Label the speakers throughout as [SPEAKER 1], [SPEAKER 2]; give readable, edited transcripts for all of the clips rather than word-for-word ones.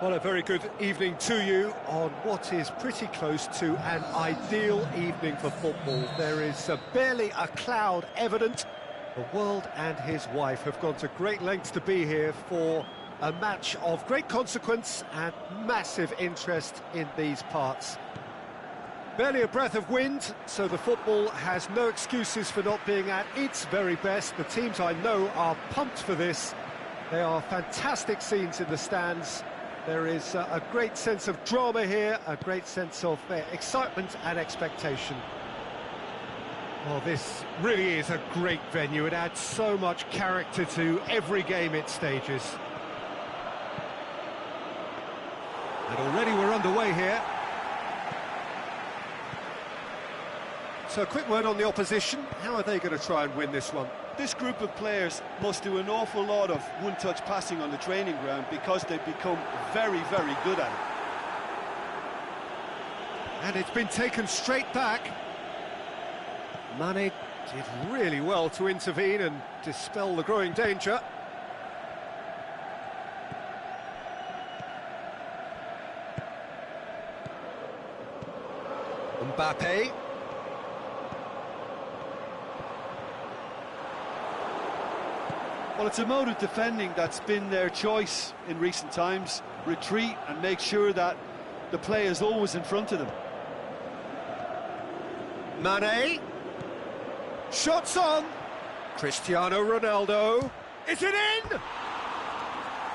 [SPEAKER 1] Well, a very good evening to you on what is pretty close to an ideal evening for football. There is barely a cloud evident. The world and his wife have gone to great lengths to be here for a match of great consequence and massive interest in these parts. Barely a breath of wind, so the football has no excuses for not being at its very best. The teams I know are pumped for this. There are fantastic scenes in the stands. There is a great sense of drama here, a great sense of excitement and expectation. Well, this really is a great venue. It adds so much character to every game it stages. And already we're underway here. So a quick word on the opposition. How are they going to try and win this one?
[SPEAKER 2] This group of players must do an awful lot of one-touch passing on the training ground because they've become very, very good at it.
[SPEAKER 1] And it's been taken straight back. Mane did really well to intervene and dispel the growing danger. Mbappe.
[SPEAKER 2] Well, it's a mode of defending that's been their choice in recent times. Retreat and make sure that the play is always in front of them.
[SPEAKER 1] Mane. Shots on. Cristiano Ronaldo. Is it in?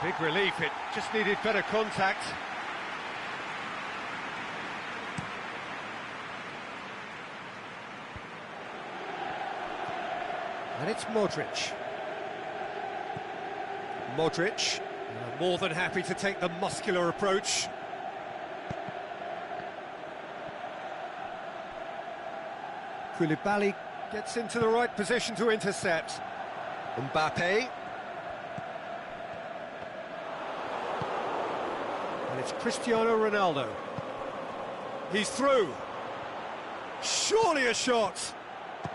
[SPEAKER 1] Big relief, it just needed better contact. And it's Modric. Modric, more than happy to take the muscular approach. Koulibaly gets into the right position to intercept. Mbappe. And it's Cristiano Ronaldo. He's through. Surely a shot.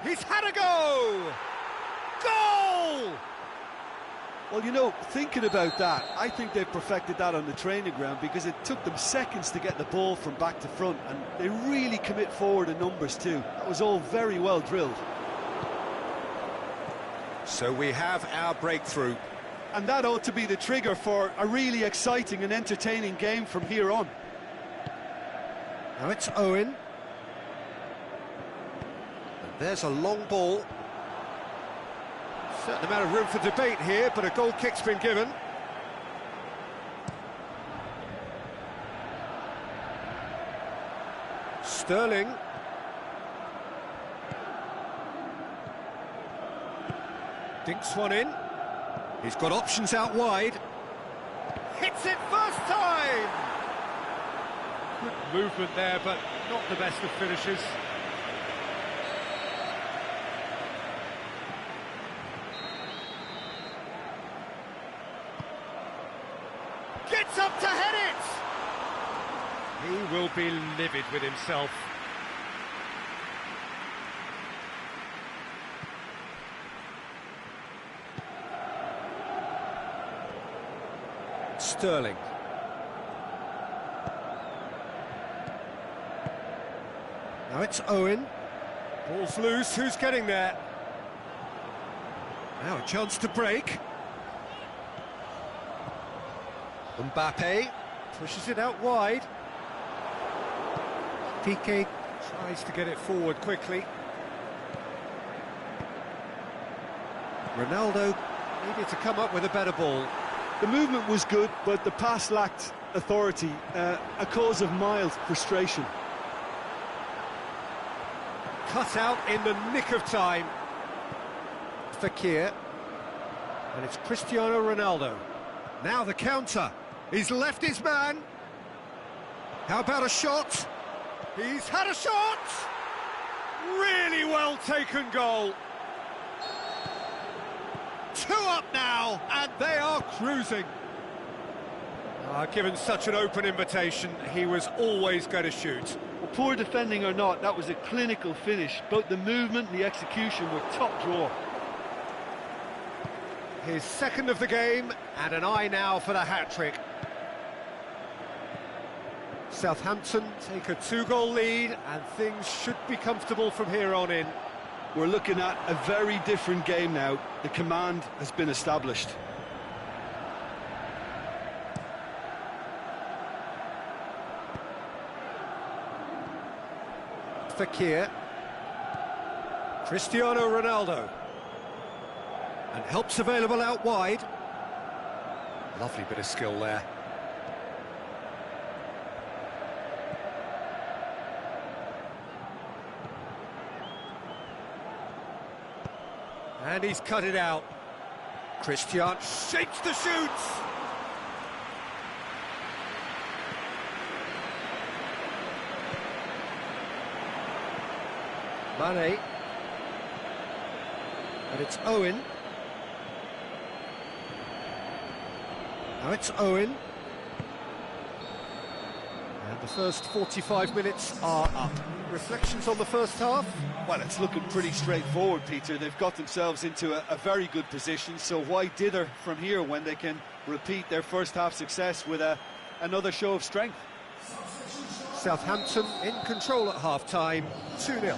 [SPEAKER 1] He's had a go! Goal!
[SPEAKER 2] Well, you know, thinking about that, I think they've perfected that on the training ground because it took them seconds to get the ball from back to front, and they really commit forward in numbers too. That was all very well drilled.
[SPEAKER 1] So we have our breakthrough.
[SPEAKER 2] And that ought to be the trigger for a really exciting and entertaining game from here on.
[SPEAKER 1] Now it's Owen. And there's a long ball. Certain amount of room for debate here, but a goal kick's been given. Sterling. Dinks one in. He's got options out wide. Hits it first time! Good movement there, but not the best of finishes. Gets up to head it! He will be livid with himself. Sterling. Now it's Owen. Ball's loose, who's getting there? Now a chance to break. Mbappe pushes it out wide. Piqué tries to get it forward quickly. Ronaldo needed to come up with a better ball.
[SPEAKER 2] The movement was good, but the pass lacked authority, a cause of mild frustration.
[SPEAKER 1] Cut out in the nick of time. Fekir. And it's Cristiano Ronaldo. Now the counter. He's left his man. How about a shot? He's had a shot! Really well taken goal. 2 up now, and they are cruising. Given such an open invitation, he was always going to shoot.
[SPEAKER 2] Well, poor defending or not, that was a clinical finish. Both the movement and the execution were top draw.
[SPEAKER 1] His second of the game, and an eye now for the hat-trick. Southampton take a 2-goal lead, and things should be comfortable from here on in.
[SPEAKER 2] We're looking at a very different game now. The command has been established.
[SPEAKER 1] Fakir. Cristiano Ronaldo. And help's available out wide. Lovely bit of skill there. And he's cut it out. Christian shapes the shoots. Mane. And it's Owen. Now it's Owen. And the first 45 minutes are up. Reflections on the first half?
[SPEAKER 2] Well, it's looking pretty straightforward, Peter. They've got themselves into a very good position, so why dither from here when they can repeat their first half success with another show of strength?
[SPEAKER 1] Southampton in control at half-time, 2-0.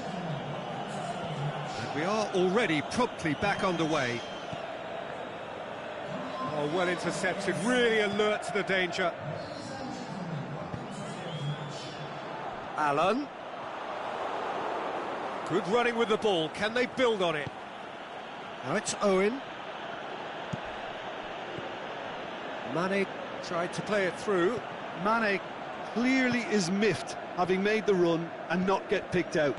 [SPEAKER 1] And we are already promptly back underway. Oh, well intercepted, really alert to the danger. Allen. Good running with the ball, can they build on it? Now it's Owen. Mane tried to play it through.
[SPEAKER 2] Mane clearly is miffed, having made the run and not get picked out.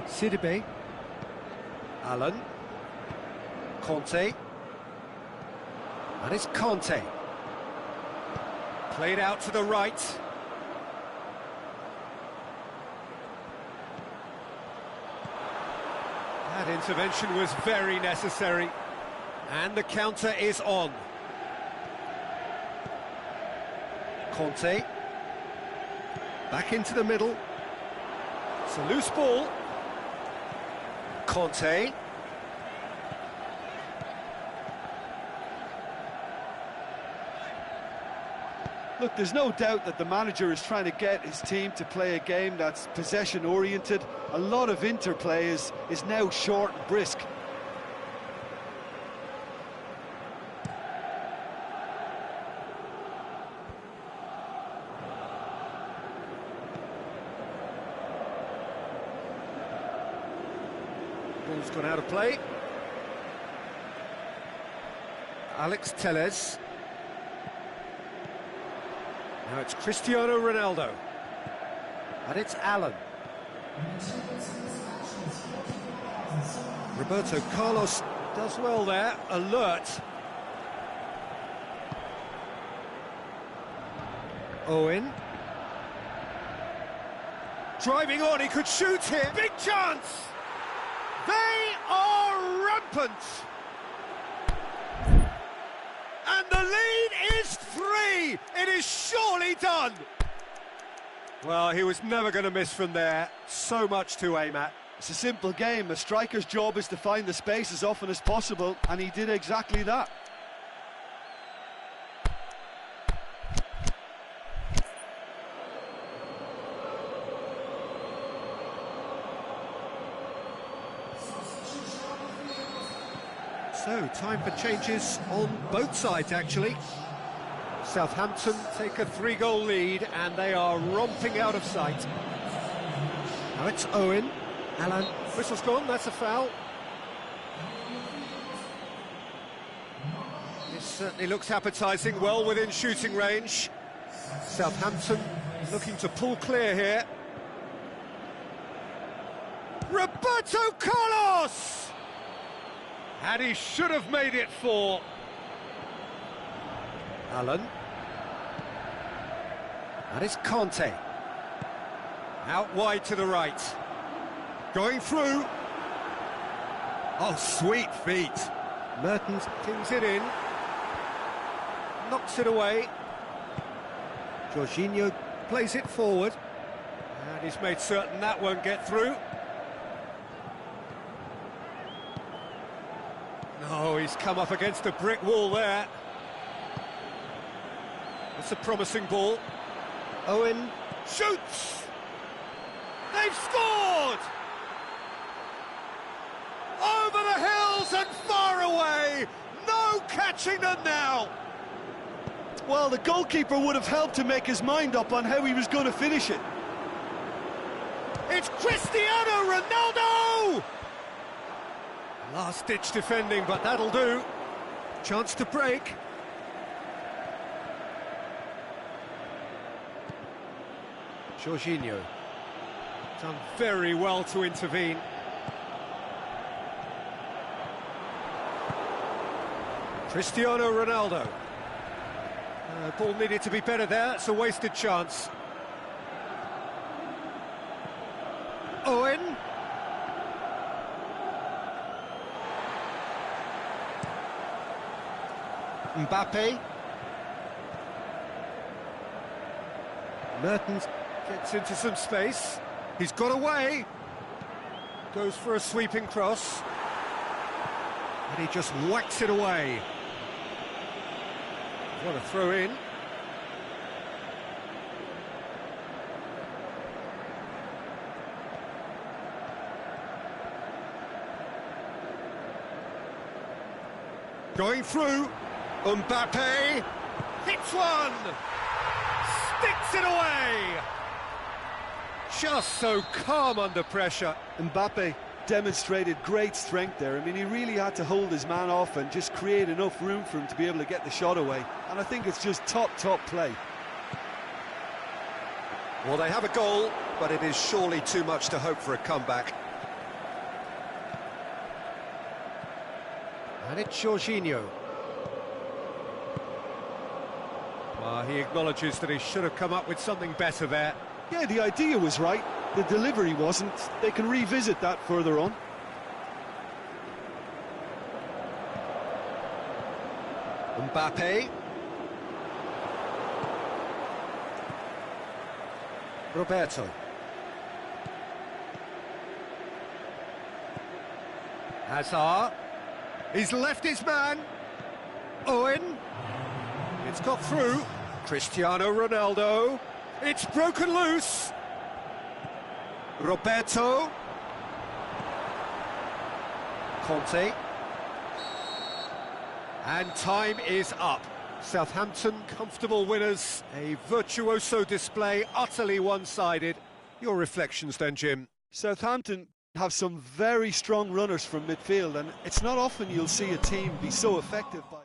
[SPEAKER 1] Sidibe. Allen. Conte. And it's Conte. Played out to the right. That intervention was very necessary. And the counter is on. Conte. Back into the middle. It's a loose ball. Conte.
[SPEAKER 2] Look, there's no doubt that the manager is trying to get his team to play a game that's possession-oriented. A lot of interplay is now short and brisk.
[SPEAKER 1] Ball's gone out of play. Alex Telles. Now it's Cristiano Ronaldo. And it's Allen. Roberto Carlos does well there, alert. Owen. Driving on, he could shoot here. Big chance! They are rampant! And the lead is 3! It is surely done! Well, he was never going to miss from there. So much to aim at.
[SPEAKER 2] It's a simple game. A striker's job is to find the space as often as possible, and he did exactly that.
[SPEAKER 1] So, time for changes on both sides, actually. Southampton take a 3-goal lead, and they are romping out of sight. Now it's Owen. Allen. Whistle's gone, that's a foul. This certainly looks appetising, well within shooting range. Southampton looking to pull clear here. Roberto Carlos! And he should have made it 4. Allen. That is Conte. Out wide to the right. Going through. Oh, sweet feet. Mertens pings it in. Knocks it away. Jorginho plays it forward. And he's made certain that won't get through. No, he's come up against a brick wall there. It's a promising ball. Owen shoots! They've scored! Over the hills and far away! No catching them now!
[SPEAKER 2] Well, the goalkeeper would have helped to make his mind up on how he was going to finish it.
[SPEAKER 1] It's Cristiano Ronaldo! Last-ditch defending, but that'll do. Chance to break. Jorginho. Done very well to intervene. Cristiano Ronaldo. Ball needed to be better there. It's a wasted chance. Owen. Mbappe. Mertens gets into some space. He's got away. Goes for a sweeping cross. And he just whacks it away. What a throw in. Going through. Mbappe hits one. Sticks it away. Just so calm under pressure.
[SPEAKER 2] Mbappe demonstrated great strength there. I mean, he really had to hold his man off and just create enough room for him to be able to get the shot away. And I think it's just top play.
[SPEAKER 1] Well, they have a goal, but it is surely too much to hope for a comeback. And it's Jorginho. He acknowledges that he should have come up with something better there.
[SPEAKER 2] Yeah, the idea was right. The delivery wasn't. They can revisit that further on.
[SPEAKER 1] Mbappe. Roberto. Hazard. He's left his man. Owen. It's got through. Cristiano Ronaldo. It's broken loose. Roberto. Conte. And time is up. Southampton comfortable winners. A virtuoso display, utterly one-sided. Your reflections then, Jim?
[SPEAKER 2] Southampton have some very strong runners from midfield, and it's not often you'll see a team be so effective by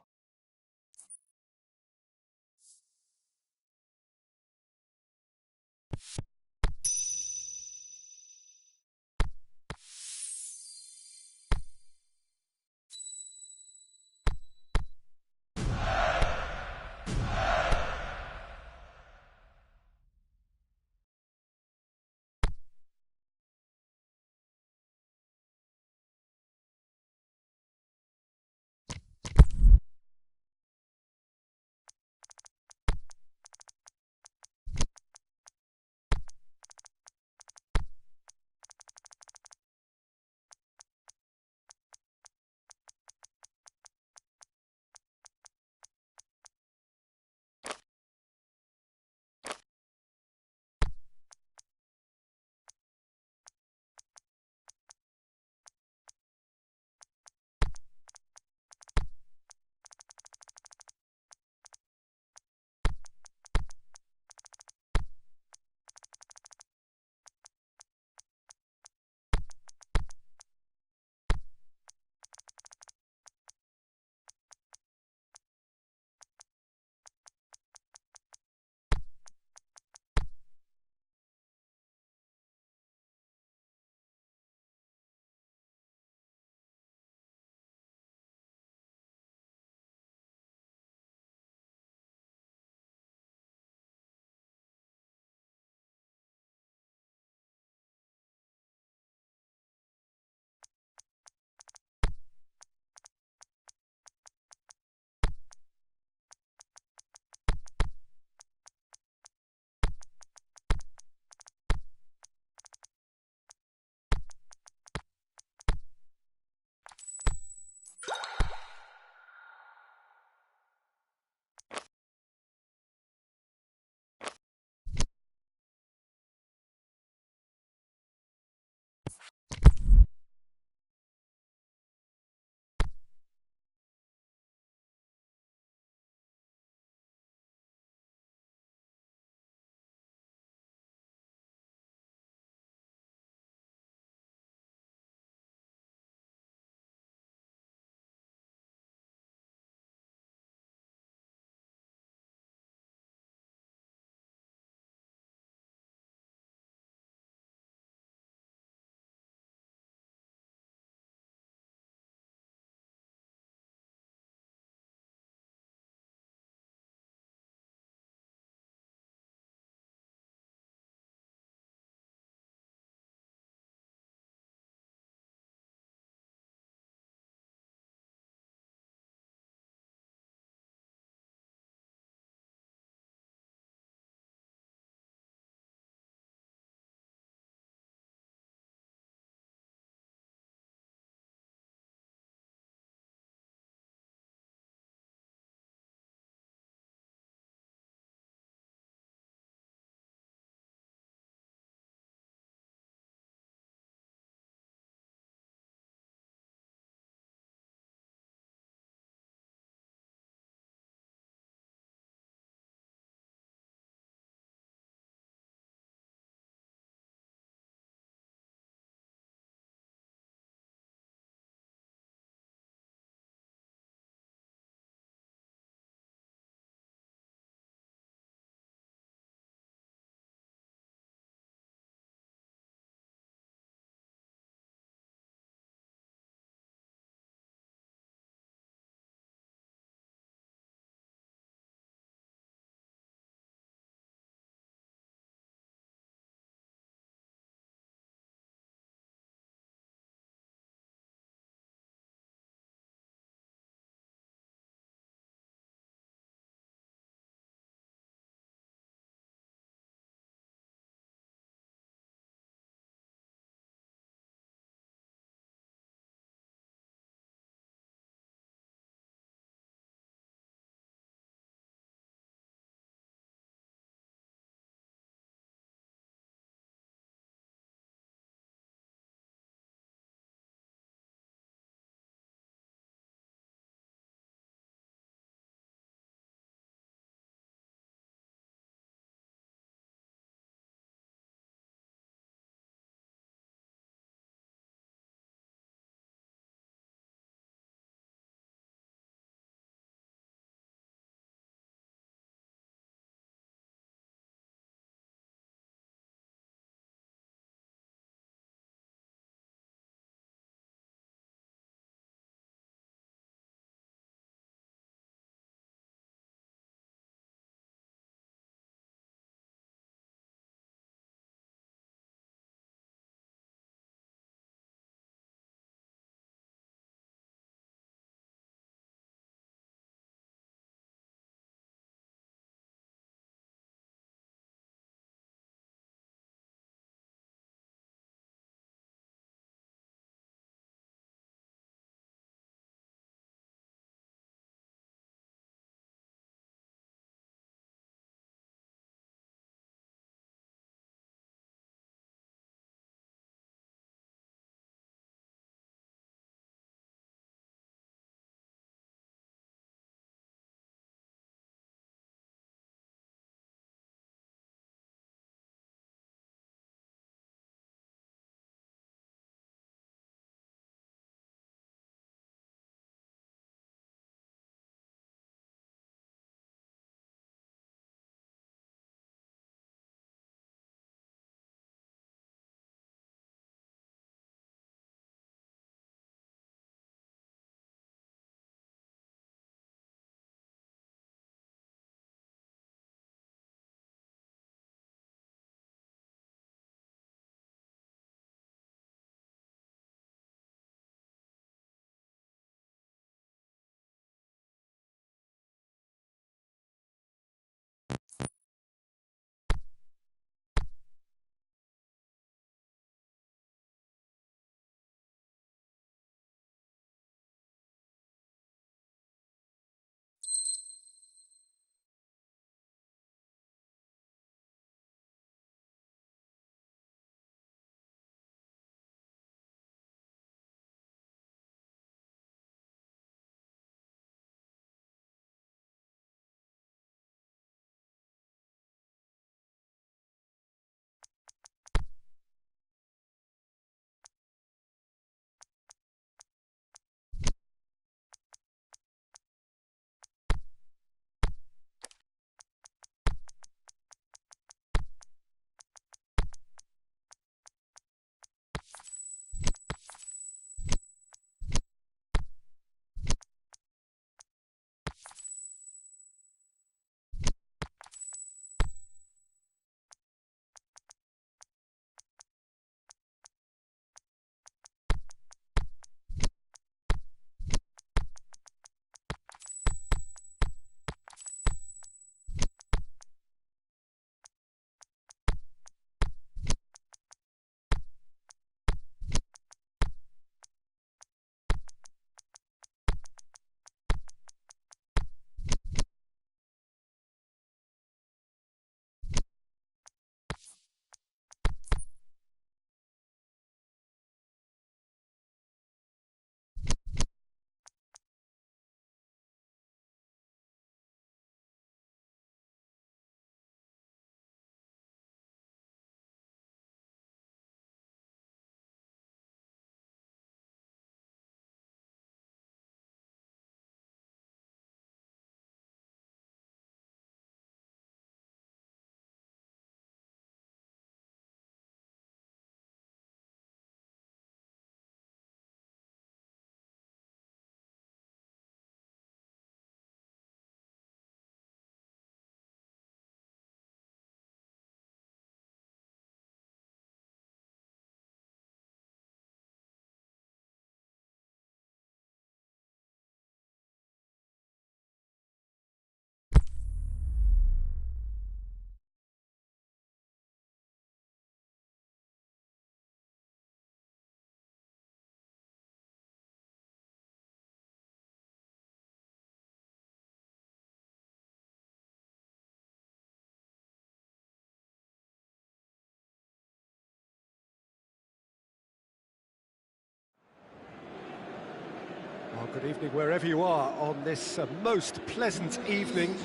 [SPEAKER 1] Good evening wherever you are on this most pleasant evening.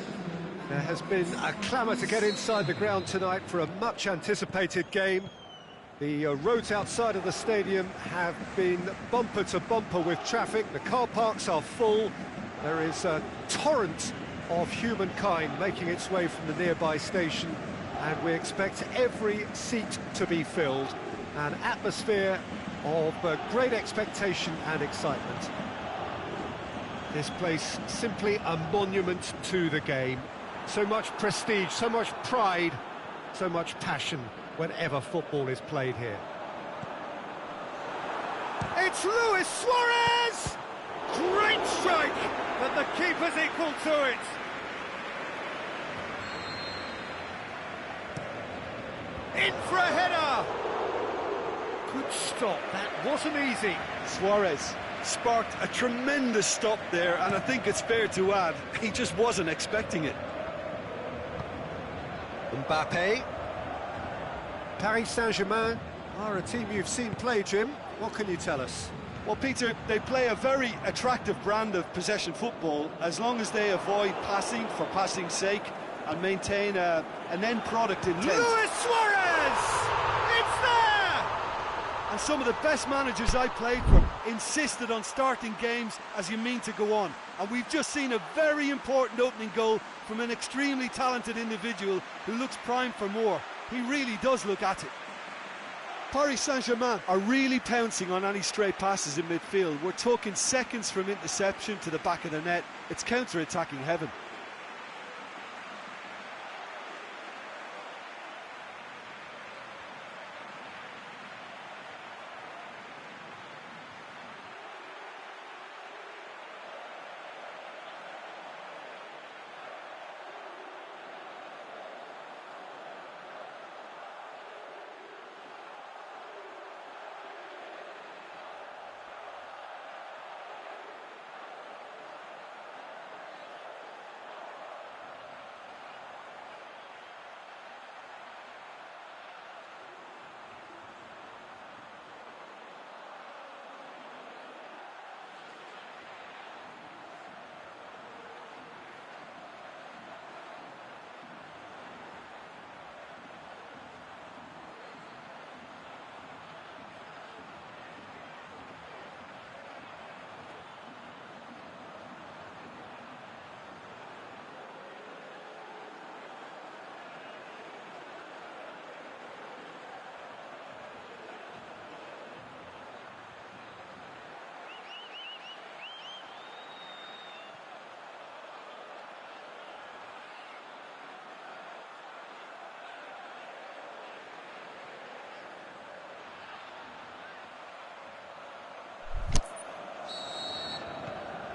[SPEAKER 1] There has been a clamour to get inside the ground tonight for a much-anticipated game. The roads outside of the stadium have been bumper to bumper with traffic. The car parks are full. There is a torrent of humankind making its way from the nearby station, and we expect every seat to be filled. An atmosphere of great expectation and excitement. This place simply a monument to the game. So much prestige, so much pride, so much passion whenever football is played here. It's Luis Suarez! Great strike, but the keeper's equal to it. In for a header! Good stop, that wasn't easy.
[SPEAKER 2] Suarez sparked a tremendous stop there, and I think it's fair to add, he just wasn't expecting it.
[SPEAKER 1] Mbappe. Paris Saint-Germain are a team you've seen play, Jim. What can you tell us?
[SPEAKER 2] Well, Peter, they play a very attractive brand of possession football as long as they avoid passing for passing's sake and maintain an end product intent.
[SPEAKER 1] Luis Suarez! It's there!
[SPEAKER 2] And some of the best managers I played for insisted on starting games as you mean to go on. And we've just seen a very important opening goal from an extremely talented individual who looks primed for more. He really does look at it. Paris Saint-Germain are really pouncing on any stray passes in midfield. We're talking seconds from interception to the back of the net. It's counter-attacking heaven.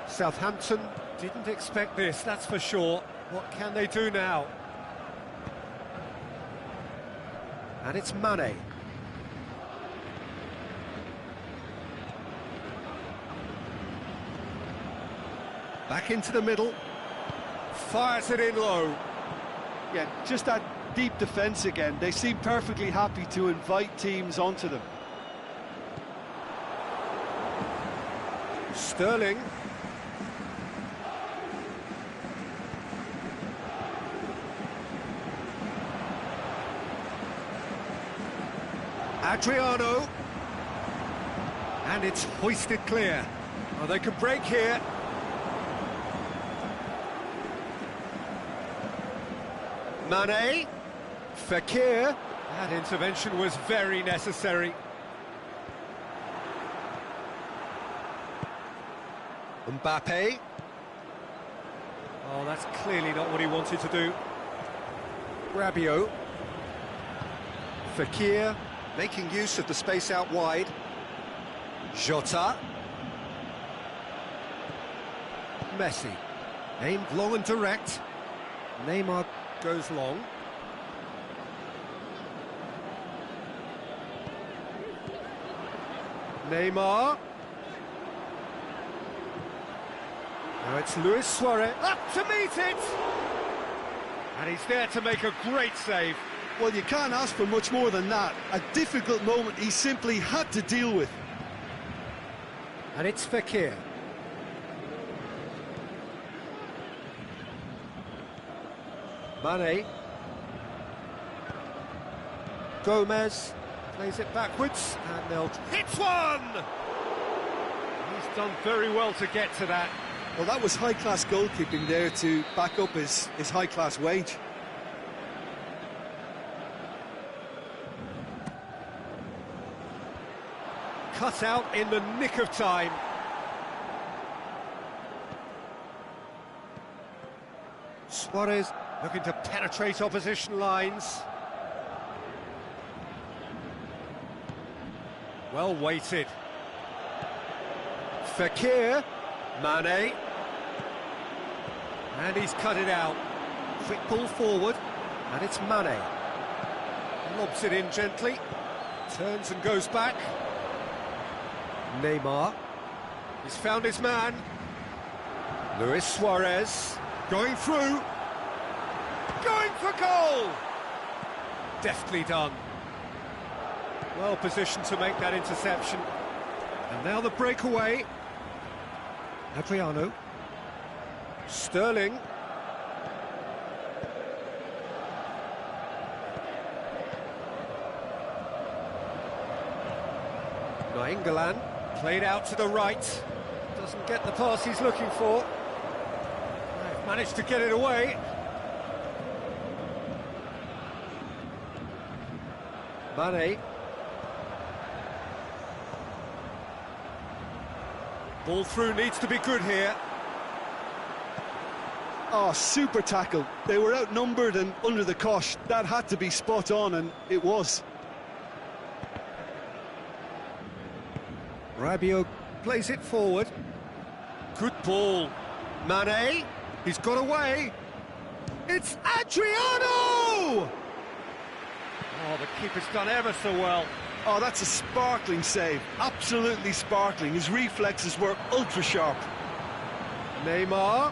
[SPEAKER 1] Southampton didn't expect this, that's for sure. What can they do now? And it's Mane. Back into the middle. Fires it in low.
[SPEAKER 2] Yeah, just that deep defence again. They seem perfectly happy to invite teams onto them.
[SPEAKER 1] Sterling. Adriano, and it's hoisted clear. Oh, they could break here. Mane, Fekir, that intervention was very necessary. Mbappe. Oh, that's clearly not what he wanted to do. Rabiot. Fekir. Making use of the space out wide. Jota. Messi. Aimed long and direct. Neymar goes long. Neymar. Now it's Luis Suarez. Up to meet it! And he's there to make a great save.
[SPEAKER 2] Well, you can't ask for much more than that. A difficult moment he simply had to deal with.
[SPEAKER 1] And it's Fekir. Mane. Gomez plays it backwards, and they'll... Hits one! He's done very well to get to that.
[SPEAKER 2] Well, that was high-class goalkeeping there to back up his high-class wage.
[SPEAKER 1] Cut out in the nick of time. Suarez looking to penetrate opposition lines. Well weighted. Fekir, Mane. And he's cut it out. Quick pull forward, and it's Mane. Lobs it in gently. Turns and goes back. Neymar. He's found his man. Luis Suarez. Going through. Going for goal! Deftly done. Well positioned to make that interception. And now the breakaway. Adriano. Sterling. Nainggolan. Played out to the right. Doesn't get the pass he's looking for. They've managed to get it away. Mane. Ball through needs to be good here.
[SPEAKER 2] Oh, super tackle. They were outnumbered and under the cosh. That had to be spot on, and it was.
[SPEAKER 1] Rabiot plays it forward. Good ball. Mane. He's got away. It's Adriano! Oh, the keeper's done ever so well.
[SPEAKER 2] Oh, that's a sparkling save. Absolutely sparkling. His reflexes were ultra sharp.
[SPEAKER 1] Neymar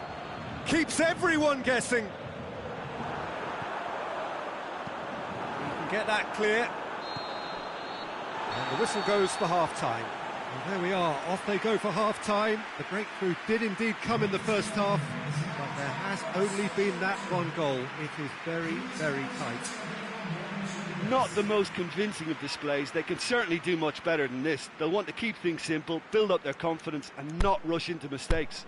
[SPEAKER 1] keeps everyone guessing. He can get that clear. And the whistle goes for half-time. And there we are, off they go for half-time. The breakthrough did indeed come in the first half, but there has only been that one goal. It is very, very tight.
[SPEAKER 2] Not the most convincing of displays. They can certainly do much better than this. They'll want to keep things simple, build up their confidence and not rush into mistakes.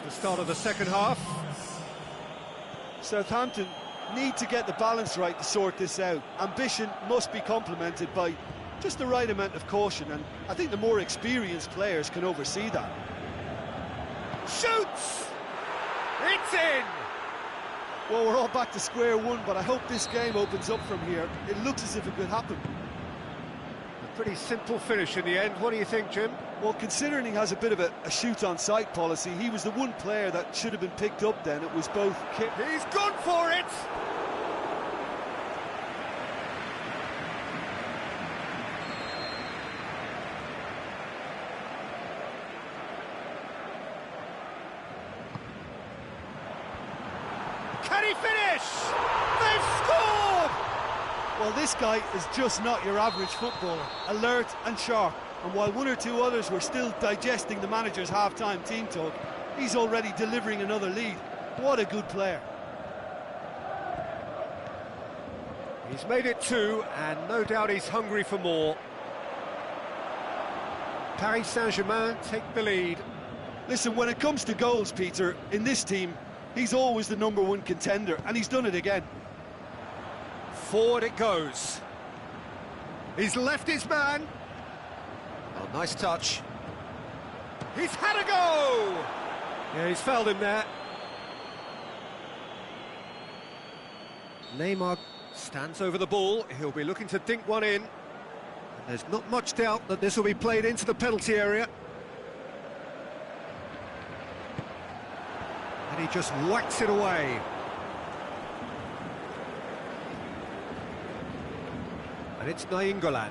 [SPEAKER 1] The start of the second half.
[SPEAKER 2] Southampton need to get the balance right to sort this out. Ambition must be complemented by just the right amount of caution, and I think the more experienced players can oversee that.
[SPEAKER 1] Shoots! It's in!
[SPEAKER 2] Well, we're all back to square one, but I hope this game opens up from here. It looks as if it could happen.
[SPEAKER 1] A pretty simple finish in the end. What do you think, Jim?
[SPEAKER 2] Well, considering he has a bit of a shoot-on-sight policy, he was the one player that should have been picked up then. It was both...
[SPEAKER 1] He's gone for it! Can he finish? They've scored!
[SPEAKER 2] Well, this guy is just not your average footballer. Alert and sharp. And while one or two others were still digesting the manager's half-time team talk, he's already delivering another lead. What a good player.
[SPEAKER 1] He's made it two, and no doubt he's hungry for more. Paris Saint-Germain take the lead.
[SPEAKER 2] Listen, when it comes to goals, Peter, in this team, he's always the #1 contender, and he's done it again.
[SPEAKER 1] Forward it goes. He's left his man. Oh, nice touch. He's had a go! Yeah, he's fouled him there. Neymar stands over the ball. He'll be looking to dink one in. And there's not much doubt that this will be played into the penalty area. And he just whacks it away. And it's Nainggolan.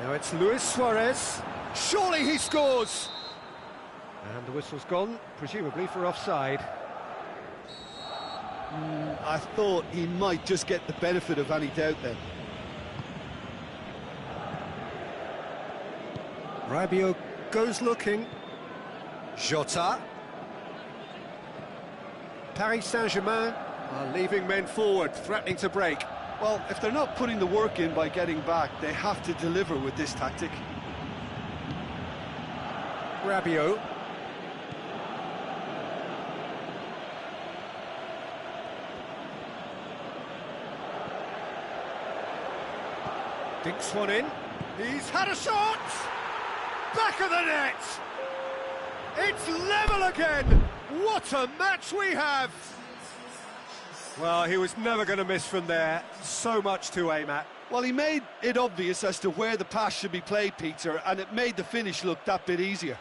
[SPEAKER 1] Now it's Luis Suarez. Surely he scores! And the whistle's gone, presumably for offside.
[SPEAKER 2] I thought he might just get the benefit of any doubt then.
[SPEAKER 1] Rabiot goes looking. Jota. Paris Saint-Germain are leaving men forward, threatening to break.
[SPEAKER 2] Well, if they're not putting the work in by getting back, they have to deliver with this tactic.
[SPEAKER 1] Rabiot. Dinks one in. He's had a shot! Back of the net! It's level again! What a match we have! Well, he was never going to miss from there. So much to aim at.
[SPEAKER 2] Well, he made it obvious as to where the pass should be played, Peter, and it made the finish look that bit easier.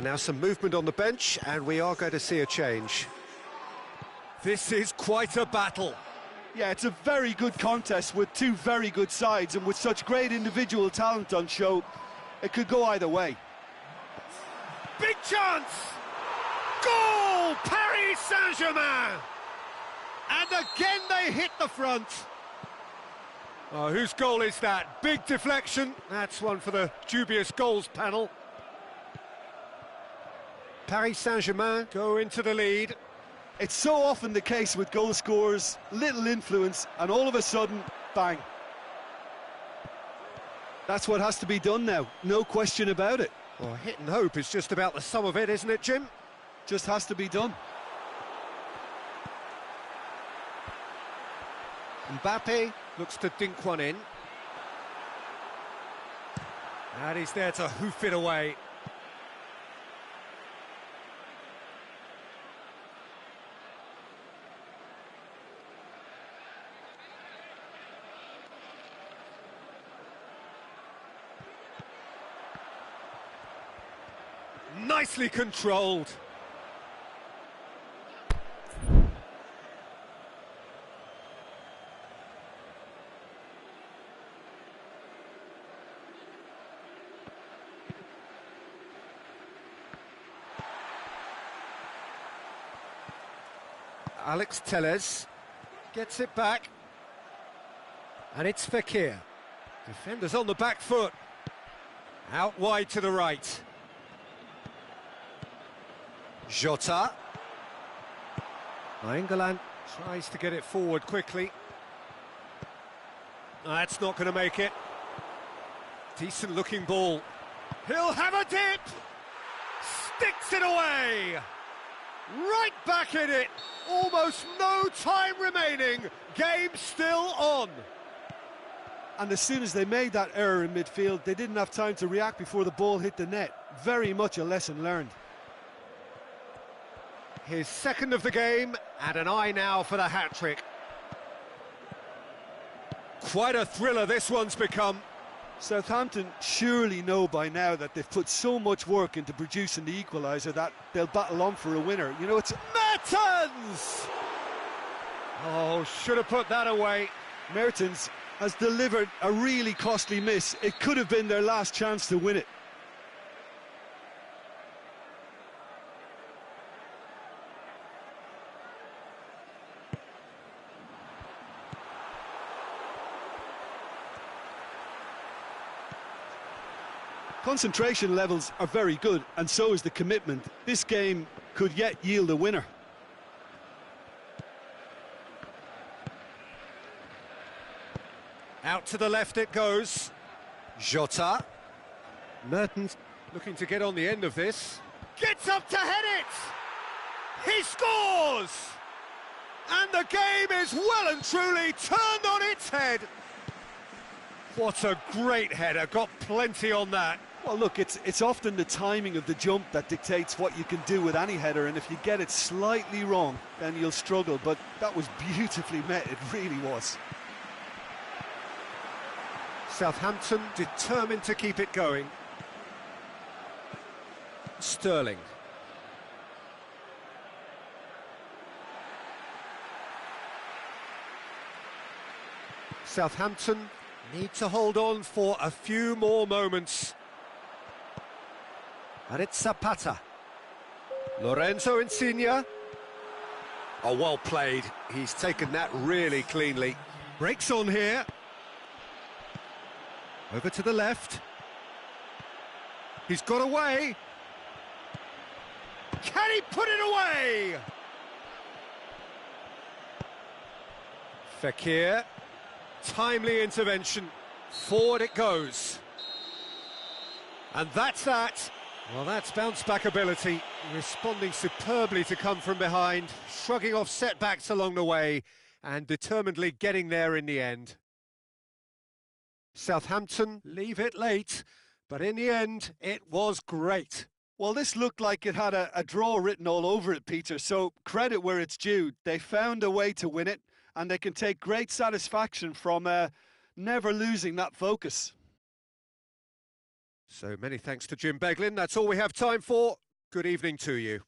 [SPEAKER 1] Now some movement on the bench, and we are going to see a change. This is quite a battle.
[SPEAKER 2] Yeah, it's a very good contest with two very good sides, and with such great individual talent on show, it could go either way.
[SPEAKER 1] Big chance! Goal! Paris Saint-Germain! And again they hit the front. Oh, whose goal is that? Big deflection. That's one for the dubious goals panel. Paris Saint-Germain go into the lead.
[SPEAKER 2] It's so often the case with goal scorers, little influence, and all of a sudden, bang. That's what has to be done now, no question about it.
[SPEAKER 1] Well, hit and hope is just about the sum of it, isn't it, Jim?
[SPEAKER 2] Just has to be done.
[SPEAKER 1] Mbappe looks to dink one in. And he's there to hoof it away. Nicely controlled. Alex Telles gets it back. And it's Fekir. Defenders on the back foot. Out wide to the right. Jota. Nainggolan tries to get it forward quickly. That's not going to make it. Decent looking ball. He'll have a dip! Sticks it away! Right back in it! Almost no time remaining. Game still on.
[SPEAKER 2] And as soon as they made that error in midfield, they didn't have time to react before the ball hit the net. Very much a lesson learned.
[SPEAKER 1] His second of the game, and an eye now for the hat-trick. Quite a thriller this one's become.
[SPEAKER 2] Southampton surely know by now that they've put so much work into producing the equaliser that they'll battle on for a winner. You know, it's
[SPEAKER 1] Mertens! Oh, should have put that away.
[SPEAKER 2] Mertens has delivered a really costly miss. It could have been their last chance to win it. Concentration levels are very good, and so is the commitment. This game could yet yield a winner.
[SPEAKER 1] Out to the left it goes. Jota. Mertens looking to get on the end of this. Gets up to head it! He scores! And the game is well and truly turned on its head. What a great header, got plenty on that.
[SPEAKER 2] Well, look, it's often the timing of the jump that dictates what you can do with any header, and if you get it slightly wrong, then you'll struggle, but that was beautifully met, it really was.
[SPEAKER 1] Southampton determined to keep it going. Sterling. Southampton need to hold on for a few more moments. And it's Zapata. Lorenzo Insigne. Oh, well played. He's taken that really cleanly. Breaks on here. Over to the left. He's got away. Can he put it away? Fekir. Timely intervention. Forward it goes. And that's that. Well, that's bounce-back ability, responding superbly to come from behind, shrugging off setbacks along the way, and determinedly getting there in the end. Southampton leave it late, but in the end, it was great.
[SPEAKER 2] Well, this looked like it had a draw written all over it, Peter, so credit where it's due. They found a way to win it, and they can take great satisfaction from never losing that focus.
[SPEAKER 1] So many thanks to Jim Beglin. That's all we have time for. Good evening to you.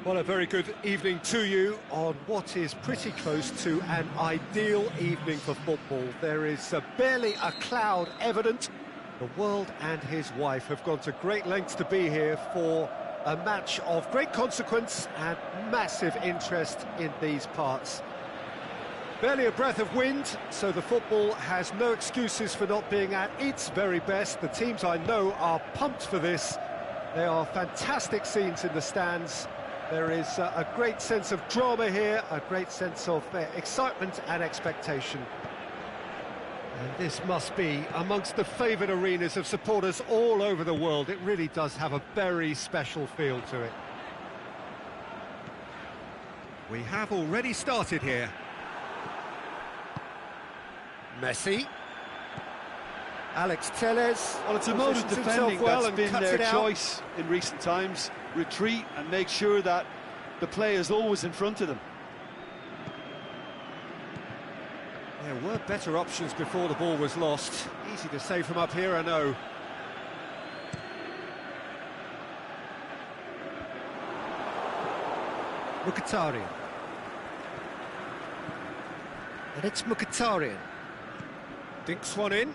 [SPEAKER 1] Well, a very good evening to you on what is pretty close to an ideal evening for football. There is barely a cloud evident. The world and his wife have gone to great lengths to be here for a match of great consequence and massive interest in these parts. Barely a breath of wind, so the football has no excuses for not being at its very best. The teams I know are pumped for this. There are fantastic scenes in the stands. There is a great sense of drama here, a great sense of excitement and expectation. And this must be amongst the favoured arenas of supporters all over the world. It really does have a very special feel to it. We have already started here. Messi. Alex Telles.
[SPEAKER 2] Well, it's a mode of defending that's been their choice in recent times. Retreat and make sure that the play is always in front of them.
[SPEAKER 1] There were better options before the ball was lost. Easy to say from up here, I know. Mkhitaryan. And it's Mkhitaryan. Dinks one in.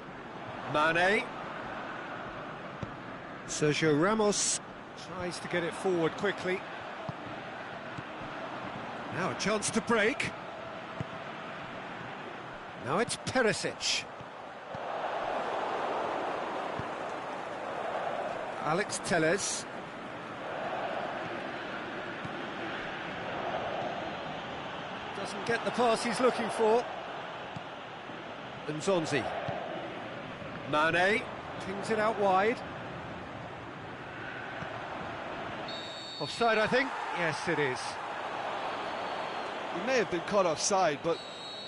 [SPEAKER 1] Mane. Sergio Ramos tries to get it forward quickly. Now a chance to break. Now it's Perisic. Alex Telles. Doesn't get the pass he's looking for. Nzonzi. Mane pings it out wide. Offside, I think. Yes, it is.
[SPEAKER 2] He may have been caught offside, but,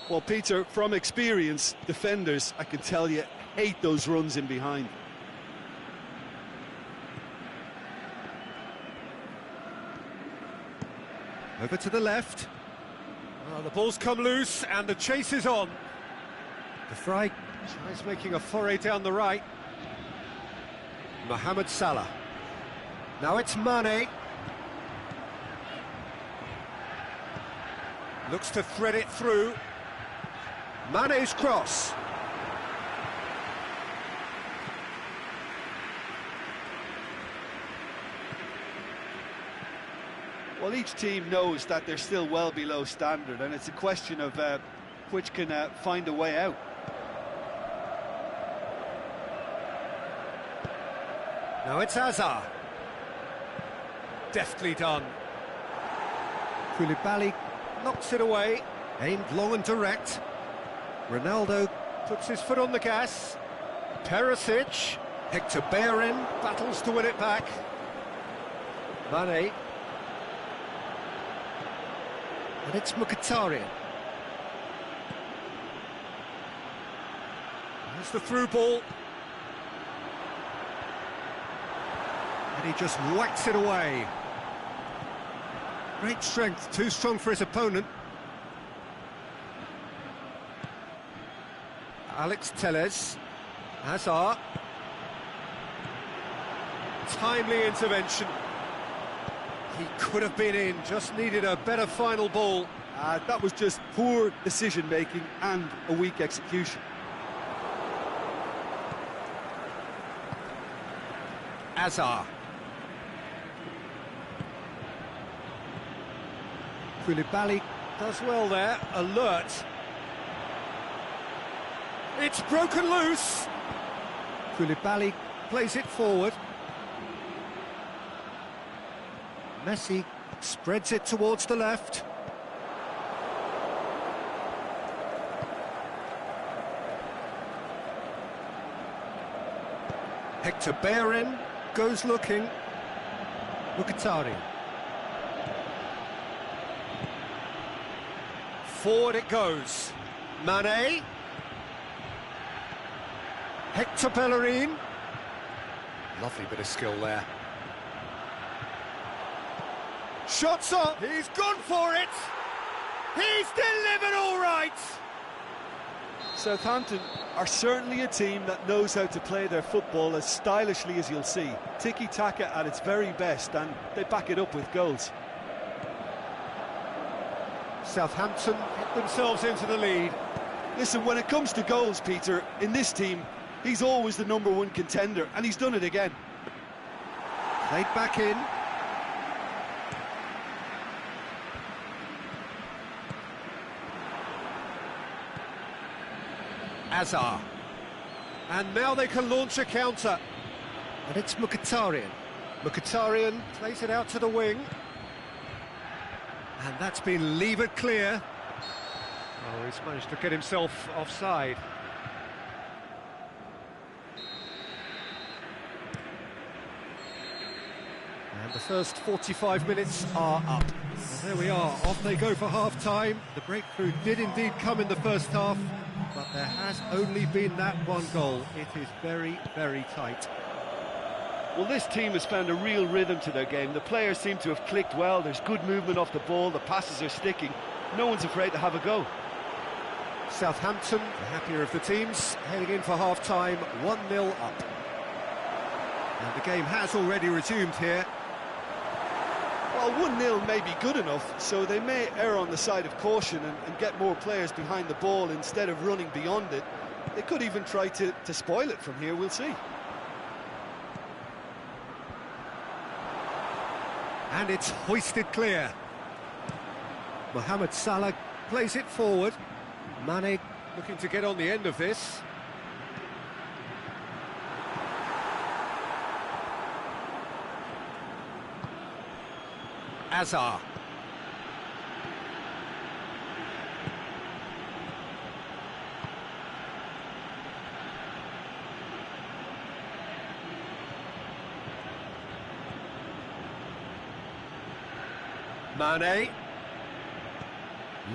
[SPEAKER 2] well, Peter, from experience, defenders, I can tell you, hate those runs in behind.
[SPEAKER 1] Over to the left. Well, the ball's come loose and the chase is on. De Vrij tries making a foray down the right. Mohamed Salah. Now it's Mane. Looks to thread it through. Mane's cross.
[SPEAKER 2] Well, each team knows that they're still well below standard, and it's a question of which can find a way out.
[SPEAKER 1] Now it's Hazard. Deftly done. Koulibaly knocks it away, aimed long and direct. Ronaldo puts his foot on the gas. Perisic, Hector Bellerin battles to win it back. Mane. And it's Mkhitaryan. There's the through ball. And he just whacks it away. Great strength, too strong for his opponent. Alex Telles. Hazard. Timely intervention. He could have been in, just needed a better final ball.
[SPEAKER 2] That was just poor decision-making and a weak execution.
[SPEAKER 1] Hazard. Koulibaly does well there, alert. It's broken loose. Koulibaly plays it forward. Messi spreads it towards the left. Hector Bellerin goes looking. Mkhitaryan. Forward it goes. Mane. Hector Bellerin. Lovely bit of skill there. Shots on. He's gone for it. He's delivered all right.
[SPEAKER 2] Southampton are certainly a team that knows how to play their football as stylishly as you'll see. Tiki-taka at its very best, and they back it up with goals.
[SPEAKER 1] Southampton get themselves into the lead.
[SPEAKER 2] Listen, when it comes to goals, Peter, in this team, he's always the #1 contender, and he's done it again.
[SPEAKER 1] Played back in. Azar. And now they can launch a counter. And it's Mkhitaryan. Mkhitaryan plays it out to the wing. And that's been levered clear. Oh, he's managed to get himself offside. And the first 45 minutes are up. And there we are, off they go for half-time. The breakthrough did indeed come in the first half, but there has only been that one goal. It is very, very tight.
[SPEAKER 2] Well, this team has found a real rhythm to their game. The players seem to have clicked well. There's good movement off the ball. The passes are sticking. No one's afraid to have a go.
[SPEAKER 1] Southampton, the happier of the teams, heading in for half-time, 1-0 up. And the game has already resumed here.
[SPEAKER 2] Well, 1-0 may be good enough, so they may err on the side of caution and get more players behind the ball instead of running beyond it. They could even try to spoil it from here, we'll see.
[SPEAKER 1] And it's hoisted clear. Mohamed Salah plays it forward. Mane looking to get on the end of this. Azar. Mane.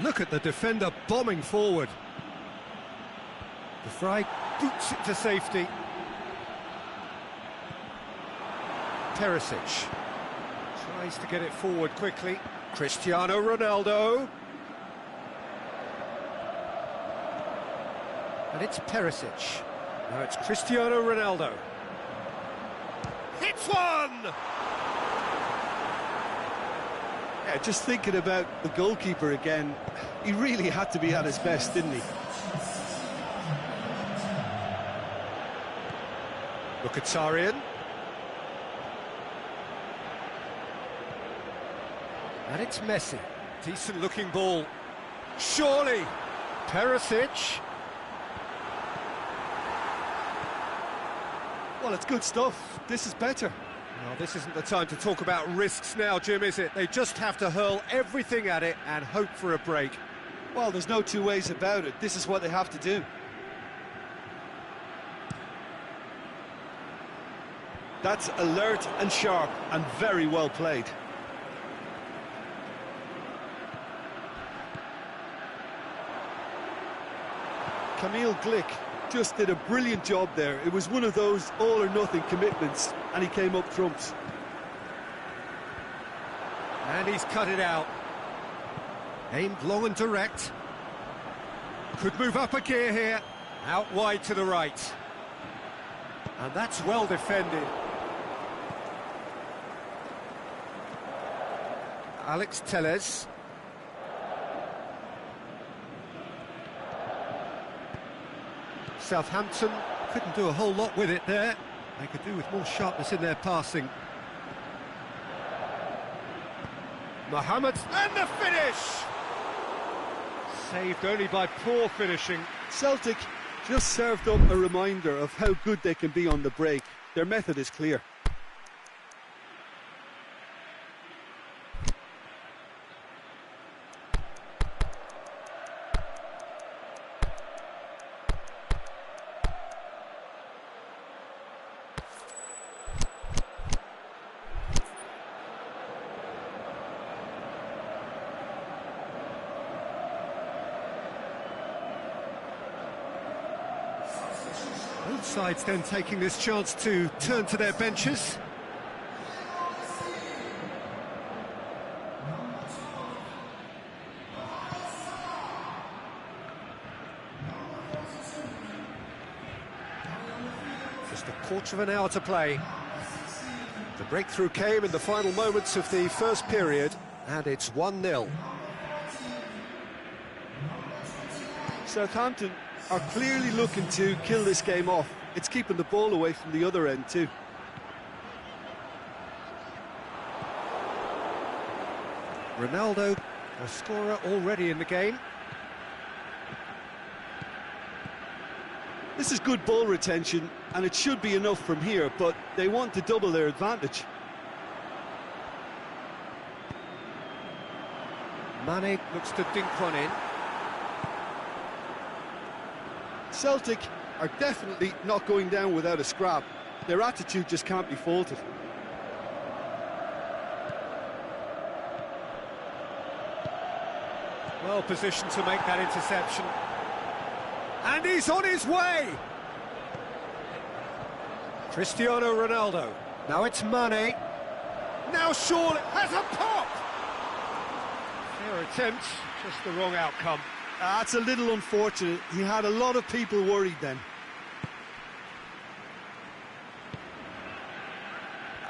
[SPEAKER 1] Look at the defender bombing forward. The Fry boots it to safety. Perisic tries to get it forward quickly. Cristiano Ronaldo. And it's Perisic. Now it's Cristiano Ronaldo. Hits one!
[SPEAKER 2] Yeah, just thinking about the goalkeeper again, he really had to be at his best, didn't he?
[SPEAKER 1] Mkhitaryan. And it's Messi. Decent looking ball. Surely! Perisic.
[SPEAKER 2] Well, it's good stuff. This is better.
[SPEAKER 1] Well, this isn't the time to talk about risks now, Jim, is it? They just have to hurl everything at it and hope for a break.
[SPEAKER 2] Well, there's no two ways about it. This is what they have to do. That's alert and sharp and very well played. Kamil Glick just did a brilliant job there. It was one of those all-or-nothing commitments, and he came up trumps.
[SPEAKER 1] And he's cut it out. Aimed long and direct. Could move up a gear here. Out wide to the right. And that's well defended. Alex Telles. Southampton couldn't do a whole lot with it there. They could do with more sharpness in their passing. Mohamed, and the finish! Saved only by poor finishing.
[SPEAKER 2] Celtic just served up a reminder of how good they can be on the break. Their method is clear.
[SPEAKER 1] Both sides then taking this chance to turn to their benches. Just a quarter of an hour to play. The breakthrough came in the final moments of the first period, and it's 1-0.
[SPEAKER 2] Southampton are clearly looking to kill this game off. It's keeping the ball away from the other end too.
[SPEAKER 1] Ronaldo, a scorer already in the game.
[SPEAKER 2] This is good ball retention, and it should be enough from here, but they want to double their advantage.
[SPEAKER 1] Mane looks to dink one in.
[SPEAKER 2] Celtic are definitely not going down without a scrap. Their attitude just can't be faulted.
[SPEAKER 1] Well positioned to make that interception. And he's on his way! Cristiano Ronaldo. Now it's Mane. Now Shaw has a pop! Fair attempt, just the wrong outcome.
[SPEAKER 2] That's a little unfortunate. He had a lot of people worried then.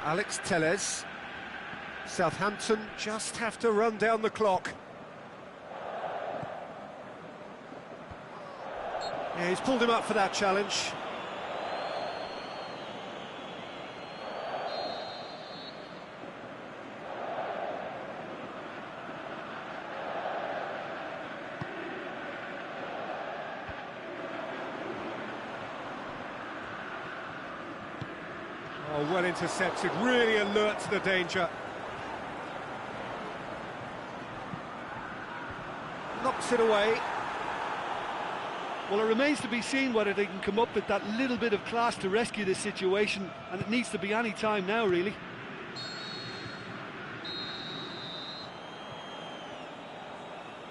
[SPEAKER 1] Alex Telles. Southampton just have to run down the clock. Yeah, he's pulled him up for that challenge. Oh, well intercepted, really alert to the danger. Knocks it away.
[SPEAKER 2] Well, it remains to be seen whether they can come up with that little bit of class to rescue this situation, and it needs to be any time now, really.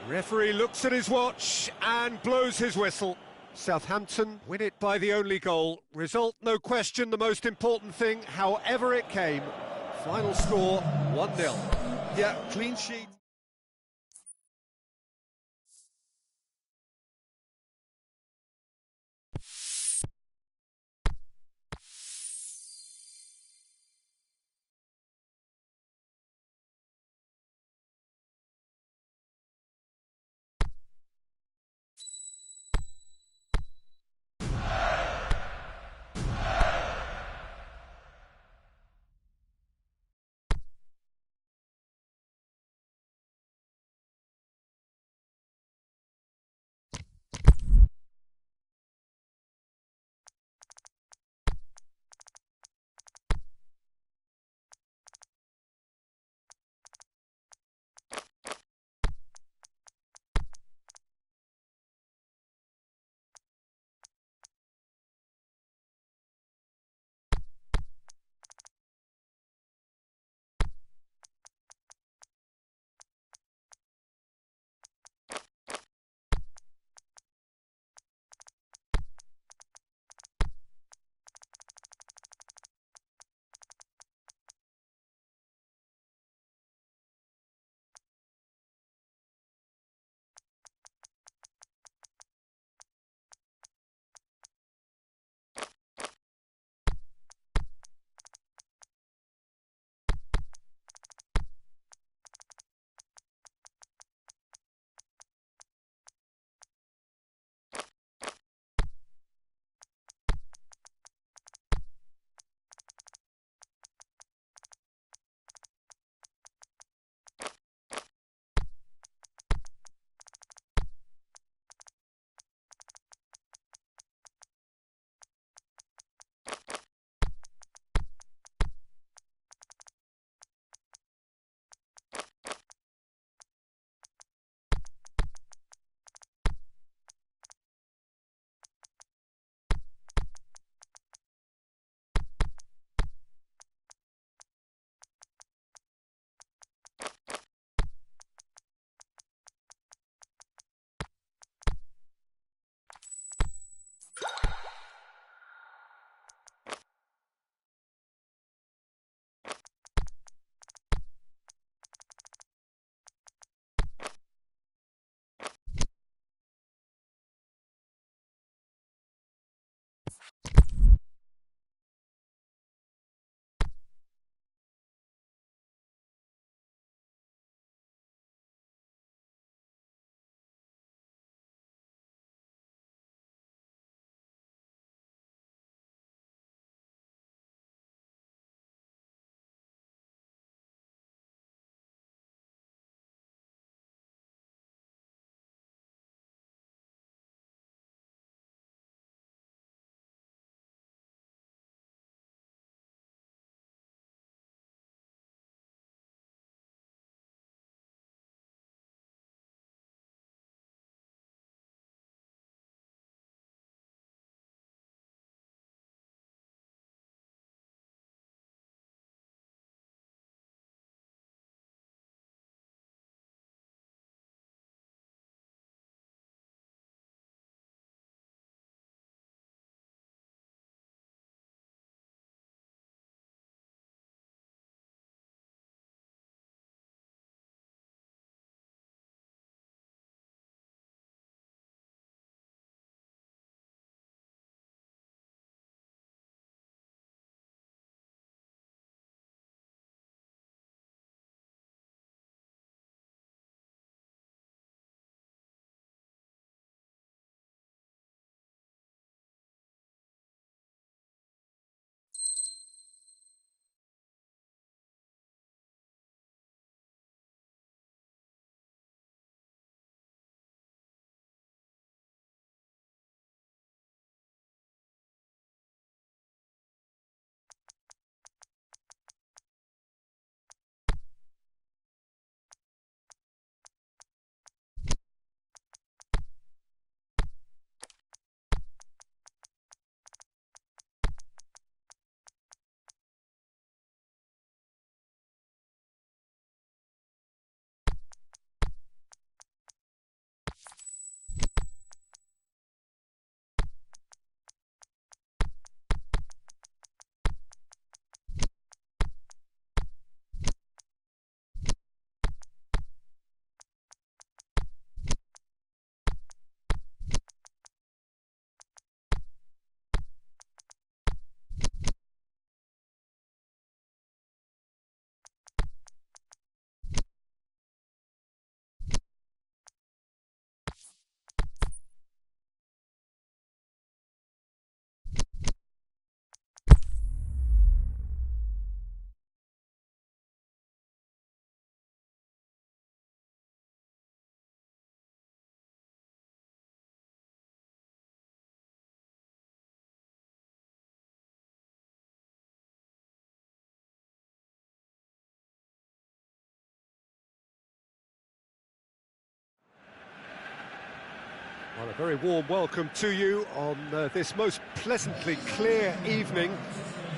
[SPEAKER 1] Referee looks at his watch and blows his whistle. Southampton win it by the only goal. Result, no question, the most important thing, however it came. Final score, 1-0.
[SPEAKER 2] Yeah, clean sheet.
[SPEAKER 1] A very warm welcome to you on this most pleasantly clear evening.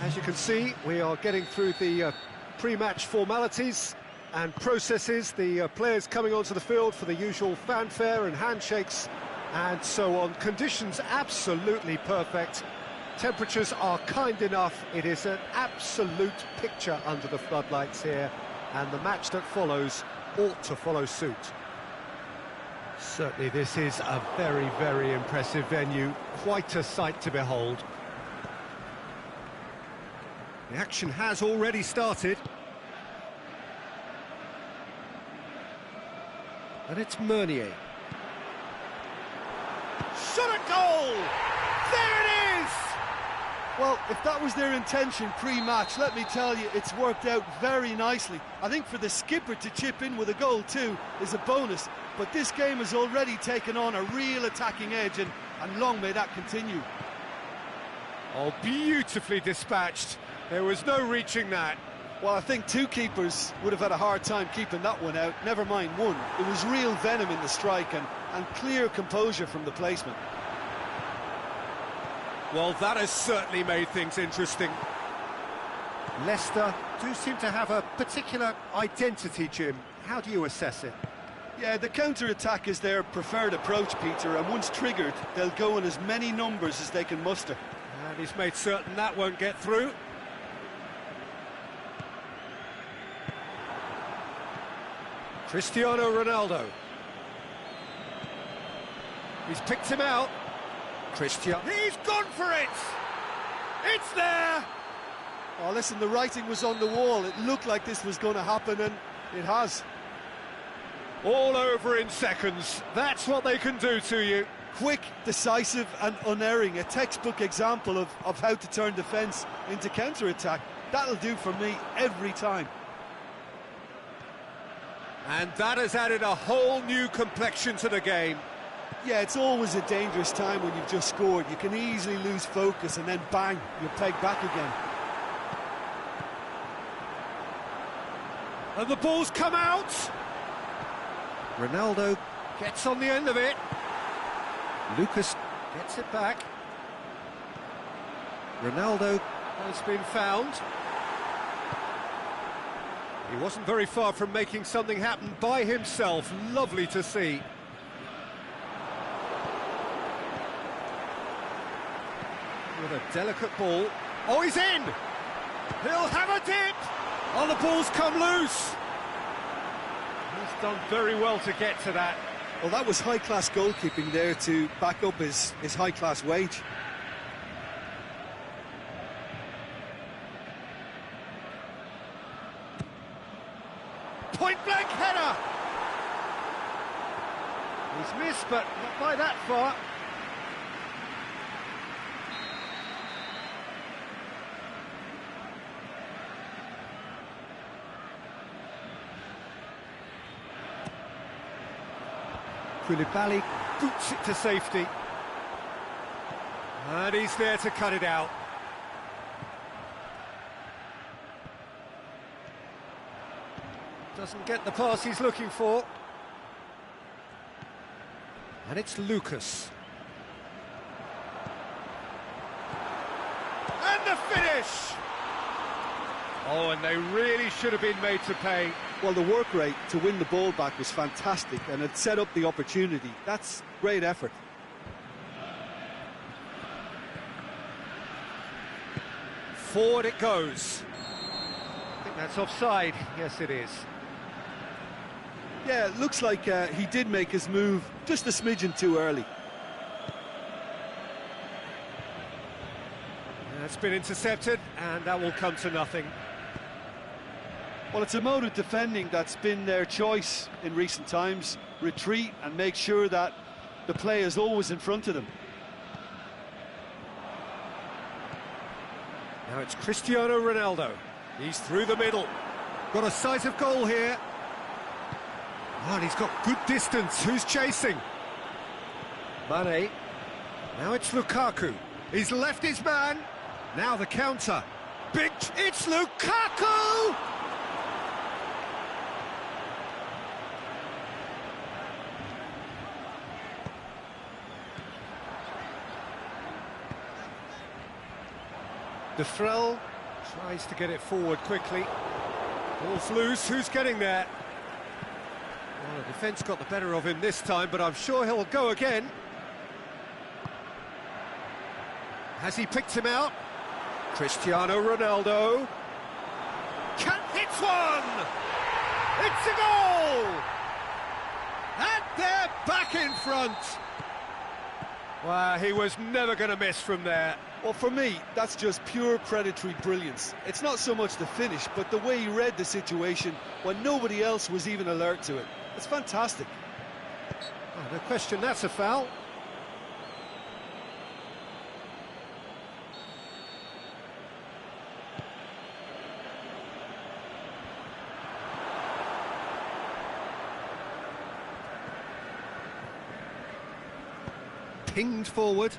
[SPEAKER 1] As you can see, we are getting through the pre-match formalities and processes, the players coming onto the field for the usual fanfare and handshakes and so on. Conditions absolutely perfect. Temperatures are kind enough. It is an absolute picture under the floodlights here, and the match that follows ought to follow suit. Certainly this is a very, very impressive venue. Quite a sight to behold. The action has already started. And it's Meunier. Shot at goal! There it is!
[SPEAKER 2] Well, if that was their intention pre-match, let me tell you, it's worked out very nicely. I think for the skipper to chip in with a goal too is a bonus, but this game has already taken on a real attacking edge, and long may that continue.
[SPEAKER 1] Oh, beautifully dispatched. There was no reaching that.
[SPEAKER 2] Well, I think two keepers would have had a hard time keeping that one out, never mind one. It was real venom in the strike and clear composure from the placement.
[SPEAKER 1] Well, that has certainly made things interesting. Leicester do seem to have a particular identity, Jim. How do you assess it?
[SPEAKER 2] Yeah, the counter-attack is their preferred approach, Peter, and once triggered, they'll go in as many numbers as they can muster.
[SPEAKER 1] And he's made certain that won't get through. Cristiano Ronaldo. He's picked him out. Cristiano. He's gone for it! It's there!
[SPEAKER 2] Oh, listen, the writing was on the wall. It looked like this was going to happen, and it has.
[SPEAKER 1] All over in seconds. That's what they can do to you.
[SPEAKER 2] Quick, decisive and unerring. A textbook example of how to turn defence into counter-attack. That'll do for me every time.
[SPEAKER 1] And that has added a whole new complexion to the game.
[SPEAKER 2] Yeah, it's always a dangerous time when you've just scored. You can easily lose focus and then bang, you're pegged back again.
[SPEAKER 1] And the ball's come out. Ronaldo gets on the end of it. Lucas gets it back. Ronaldo has been found. He wasn't very far from making something happen by himself. Lovely to see. With a delicate ball. Oh, he's in! He'll have a dip! Oh, the ball's come loose! He's done very well to get to that.
[SPEAKER 2] Well, that was high-class goalkeeping there to back up his high-class wage.
[SPEAKER 1] Point-blank header! He's missed, but not by that far. Koulibaly boots it to safety. And he's there to cut it out. Doesn't get the pass he's looking for. And it's Lucas. And the finish! Oh, and they really should have been made to pay.
[SPEAKER 2] Well, the work rate to win the ball back was fantastic, and it set up the opportunity. That's great effort.
[SPEAKER 1] Forward it goes. I think that's offside. Yes, it is.
[SPEAKER 2] Yeah, it looks like he did make his move just a smidgen too early.
[SPEAKER 1] That's been intercepted, and that will come to nothing.
[SPEAKER 2] Well, it's a mode of defending that's been their choice in recent times. Retreat and make sure that the play is always in front of them.
[SPEAKER 1] Now it's Cristiano Ronaldo. He's through the middle. Got a sight of goal here. Oh, and he's got good distance. Who's chasing? Mane. Now it's Lukaku. He's left his man. Now the counter. Big... It's Lukaku! De Frel tries to get it forward quickly. Ball's loose, who's getting there? Well, the defence got the better of him this time, but I'm sure he'll go again. Has he picked him out? Cristiano Ronaldo. Hits one! It's a goal! And they're back in front! Well, he was never going to miss from there.
[SPEAKER 2] Well, for me, that's just pure predatory brilliance. It's not so much the finish, but the way he read the situation when nobody else was even alert to it. It's fantastic.
[SPEAKER 1] Oh, no question, that's a foul. Pinged forward.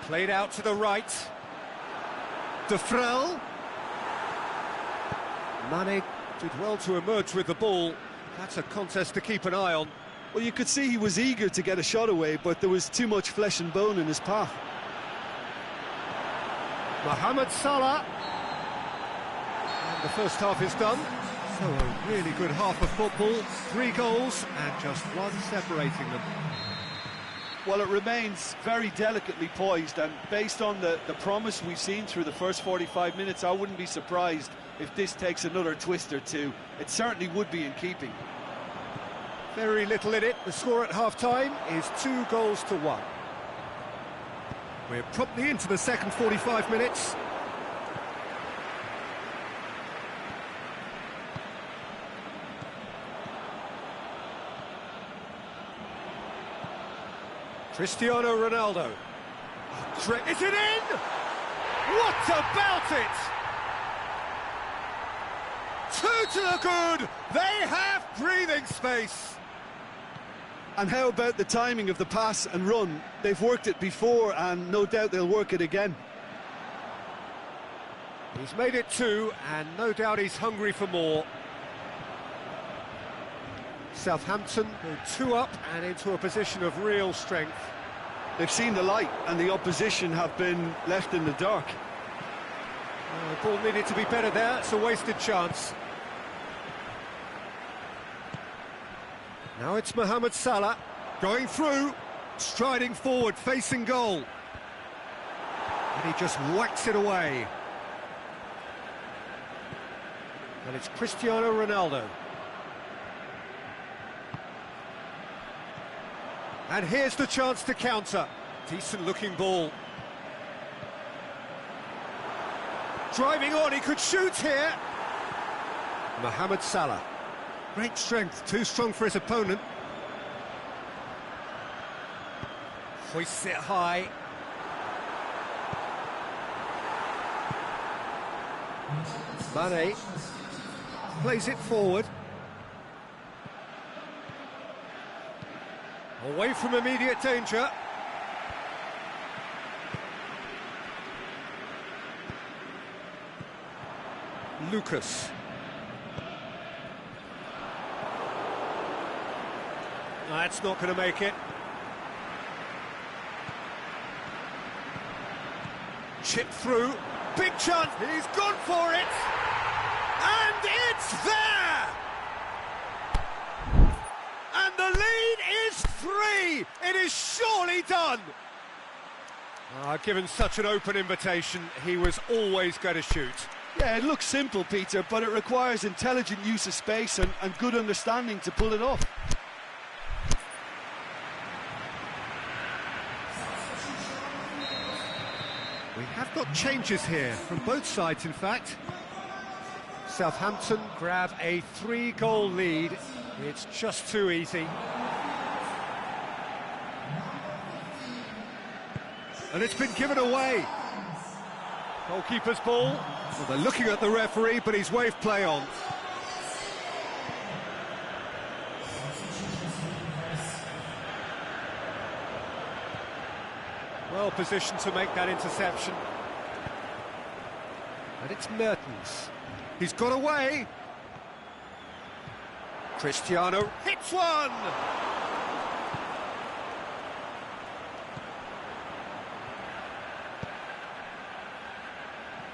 [SPEAKER 1] Played out to the right. De Frel. Mane did well to emerge with the ball. That's a contest to keep an eye on.
[SPEAKER 2] Well, you could see he was eager to get a shot away, but there was too much flesh and bone in his path.
[SPEAKER 1] Mohamed Salah. And the first half is done. So a really good half of football. 3 goals and just one separating them.
[SPEAKER 2] Well, it remains very delicately poised, and based on the promise we've seen through the first 45 minutes, I wouldn't be surprised if this takes another twist or two. It certainly would be in keeping.
[SPEAKER 1] Very little in it. The score at half-time is 2-1. We're promptly into the second 45 minutes. Cristiano Ronaldo. Is it in? What about it? 2 to the good. They have breathing space.
[SPEAKER 2] And how about the timing of the pass and run? They've worked it before, and no doubt they'll work it again.
[SPEAKER 1] He's made it 2, and no doubt he's hungry for more. Southampton go 2 up and into a position of real strength.
[SPEAKER 2] They've seen the light, and the opposition have been left in the dark.
[SPEAKER 1] The ball needed to be better there. It's a wasted chance. Now it's Mohamed Salah going through, striding forward, facing goal. And he just whacks it away. And it's Cristiano Ronaldo. And here's the chance to counter. Decent looking ball. Driving on, he could shoot here. Mohamed Salah. Great strength, too strong for his opponent. Hoists it high. Mane plays it forward. Away from immediate danger. Lucas. That's not going to make it. Chip through. Big chance. He's gone for it. And it's there! And the lead is 3. It is surely done. Given such an open invitation, he was always going to shoot.
[SPEAKER 2] Yeah, it looks simple, Peter, but it requires intelligent use of space and good understanding to pull it off.
[SPEAKER 1] We have got changes here, from both sides in fact. Southampton grab a 3-goal lead. It's just too easy. And it's been given away. Goalkeeper's ball. Well, they're looking at the referee, but he's waved play on. Well positioned to make that interception. And it's Mertens. He's got away. Cristiano hits one!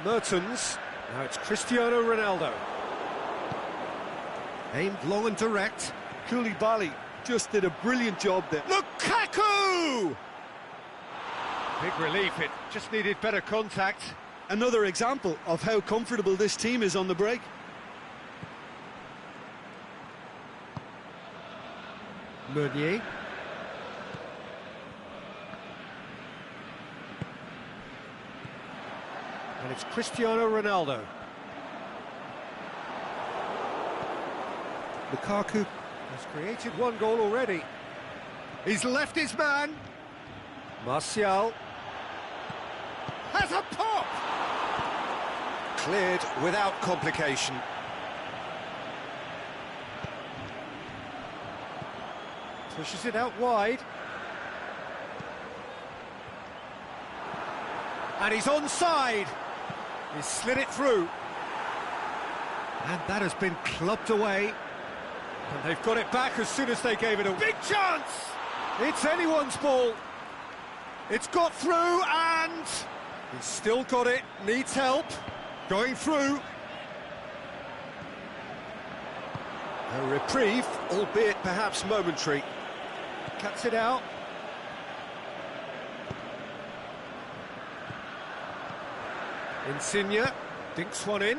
[SPEAKER 1] Mertens. Now it's Cristiano Ronaldo. Aimed long and direct.
[SPEAKER 2] Koulibaly just did a brilliant job there.
[SPEAKER 1] Lukaku! Big relief, it just needed better contact.
[SPEAKER 2] Another example of how comfortable this team is on the break.
[SPEAKER 1] Meunier. And it's Cristiano Ronaldo. Lukaku has created one goal already. He's left his man. Martial has a pop! Cleared without complication. Pushes it out wide. And he's onside. He slid it through. And that has been clubbed away. And they've got it back as soon as they gave it a big chance! It's anyone's ball. It's got through and he's still got it, needs help. Going through. A reprieve, albeit perhaps momentary. Cuts it out. Insigne dinks one in.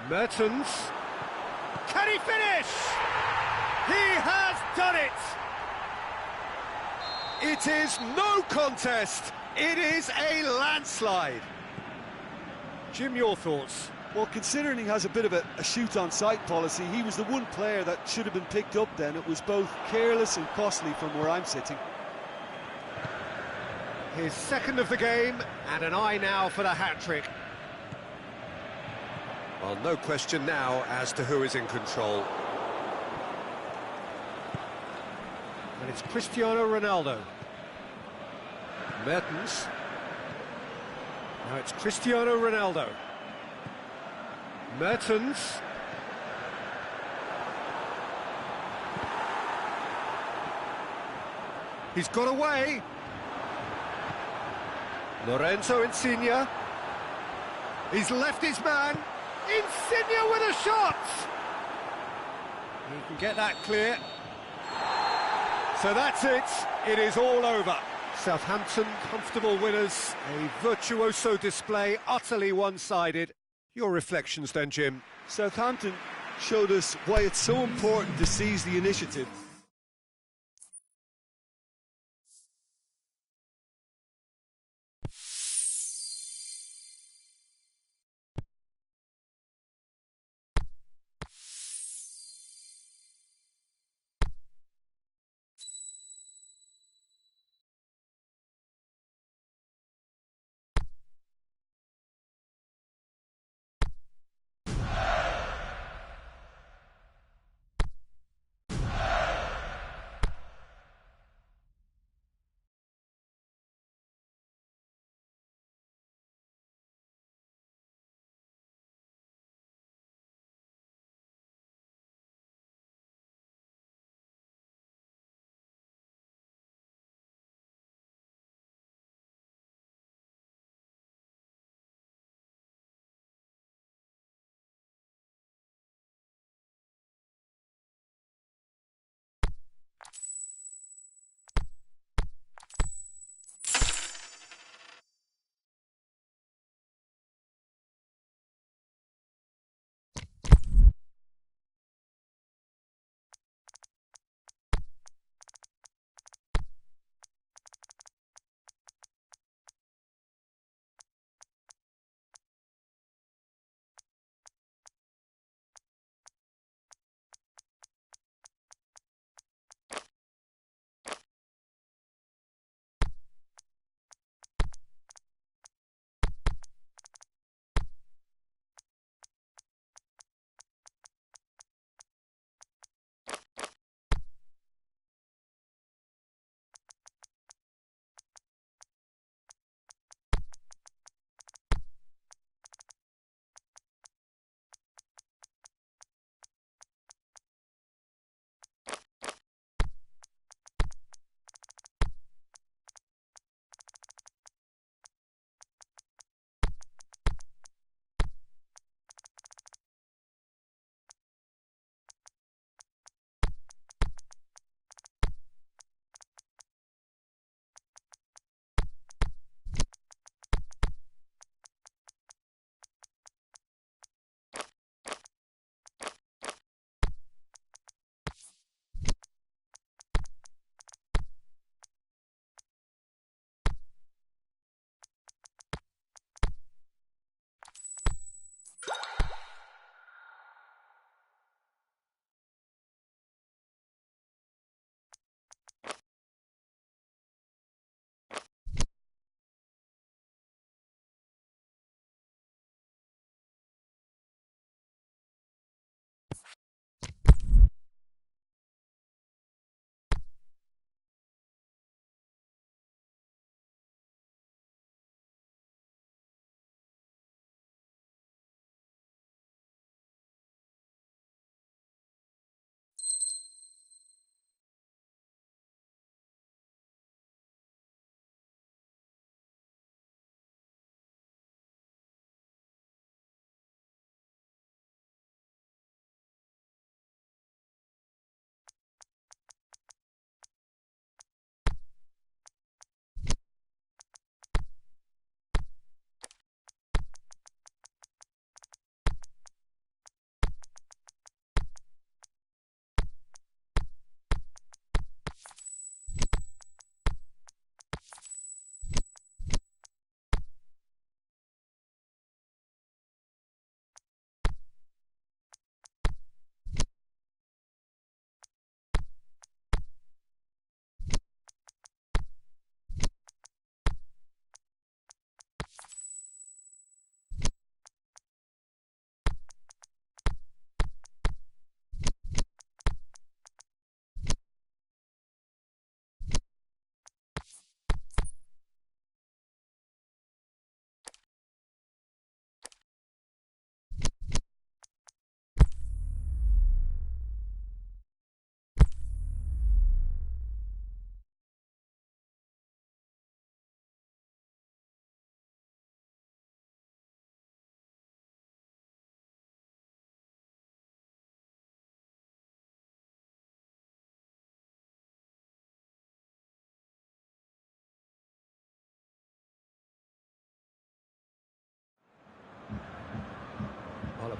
[SPEAKER 1] Mertens. Can he finish? He has done it! It is no contest. It is a landslide. Jim, your thoughts?
[SPEAKER 2] Well, considering he has a bit of a shoot-on-sight policy, he was the one player that should have been picked up then. It was both careless and costly from where I'm sitting.
[SPEAKER 1] His second of the game, and an eye now for the hat-trick. Well, no question now as to who is in control. And it's Cristiano Ronaldo. Mertens. Now it's Cristiano Ronaldo. Mertens. He's got away. Lorenzo Insigne. He's left his man. Insigne with a shot. He can get that clear. So that's it. It is all over. Southampton, comfortable winners. A virtuoso display, utterly one-sided. Your reflections then, Jim?
[SPEAKER 2] Southampton showed us why it's so important to seize the initiative.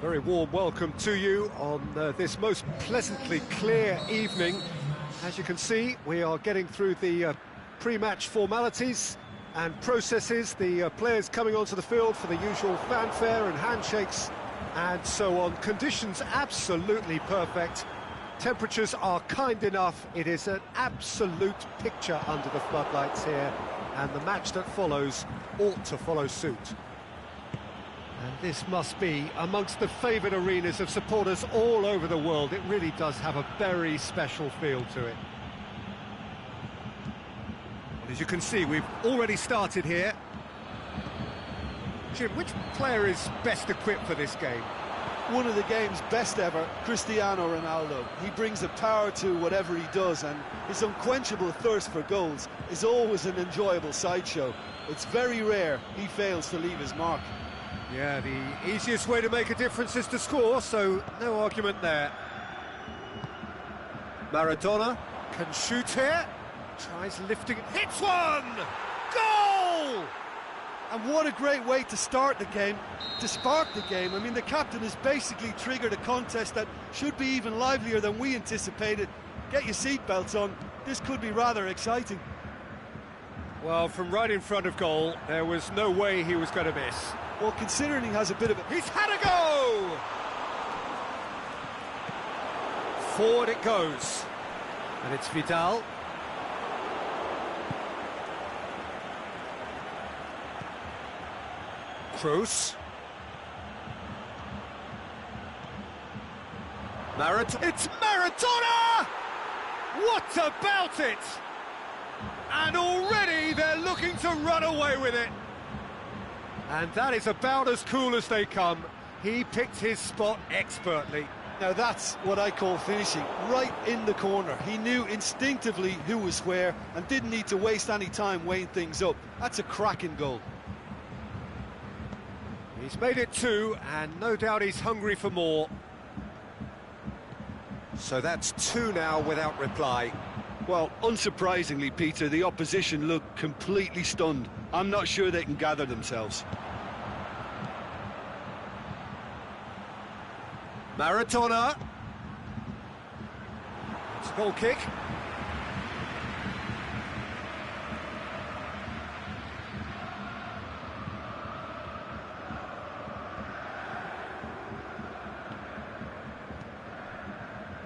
[SPEAKER 1] Very warm welcome to you on this most pleasantly clear evening. As you can see, we are getting through the pre-match formalities and processes, the players coming onto the field for the usual fanfare and handshakes and so on. Conditions absolutely perfect. Temperatures are kind enough. It is an absolute picture under the floodlights here, and the match that follows ought to follow suit. And this must be amongst the favoured arenas of supporters all over the world. It really does have a very special feel to it. Well, as you can see, we've already started here. Jim, which player is best equipped for this game?
[SPEAKER 2] One of the game's best ever, Cristiano Ronaldo. He brings a power to whatever he does, and his unquenchable thirst for goals is always an enjoyable sideshow. It's very rare he fails to leave his mark.
[SPEAKER 1] Yeah, the easiest way to make a difference is to score, so no argument there. Maradona can shoot here, tries lifting, hits one! Goal!
[SPEAKER 2] And what a great way to start the game, to spark the game. I mean, the captain has basically triggered a contest that should be even livelier than we anticipated. Get your seatbelts on, this could be rather exciting.
[SPEAKER 1] Well, from right in front of goal, there was no way he was going to miss.
[SPEAKER 2] Well, considering he has a bit of a...
[SPEAKER 1] He's had a go! Forward it goes. And it's Vidal. Kroos. It's Maradona! What about it? And already they're looking to run away with it. And that is about as cool as they come. He picked his spot expertly.
[SPEAKER 2] Now that's what I call finishing, right in the corner. He knew instinctively who was where and didn't need to waste any time weighing things up. That's a cracking goal.
[SPEAKER 1] He's made it 2, and no doubt he's hungry for more. So that's 2 now without reply.
[SPEAKER 2] Well, unsurprisingly, Peter, the opposition look completely stunned. I'm not sure they can gather themselves.
[SPEAKER 1] Maradona. It's a goal kick.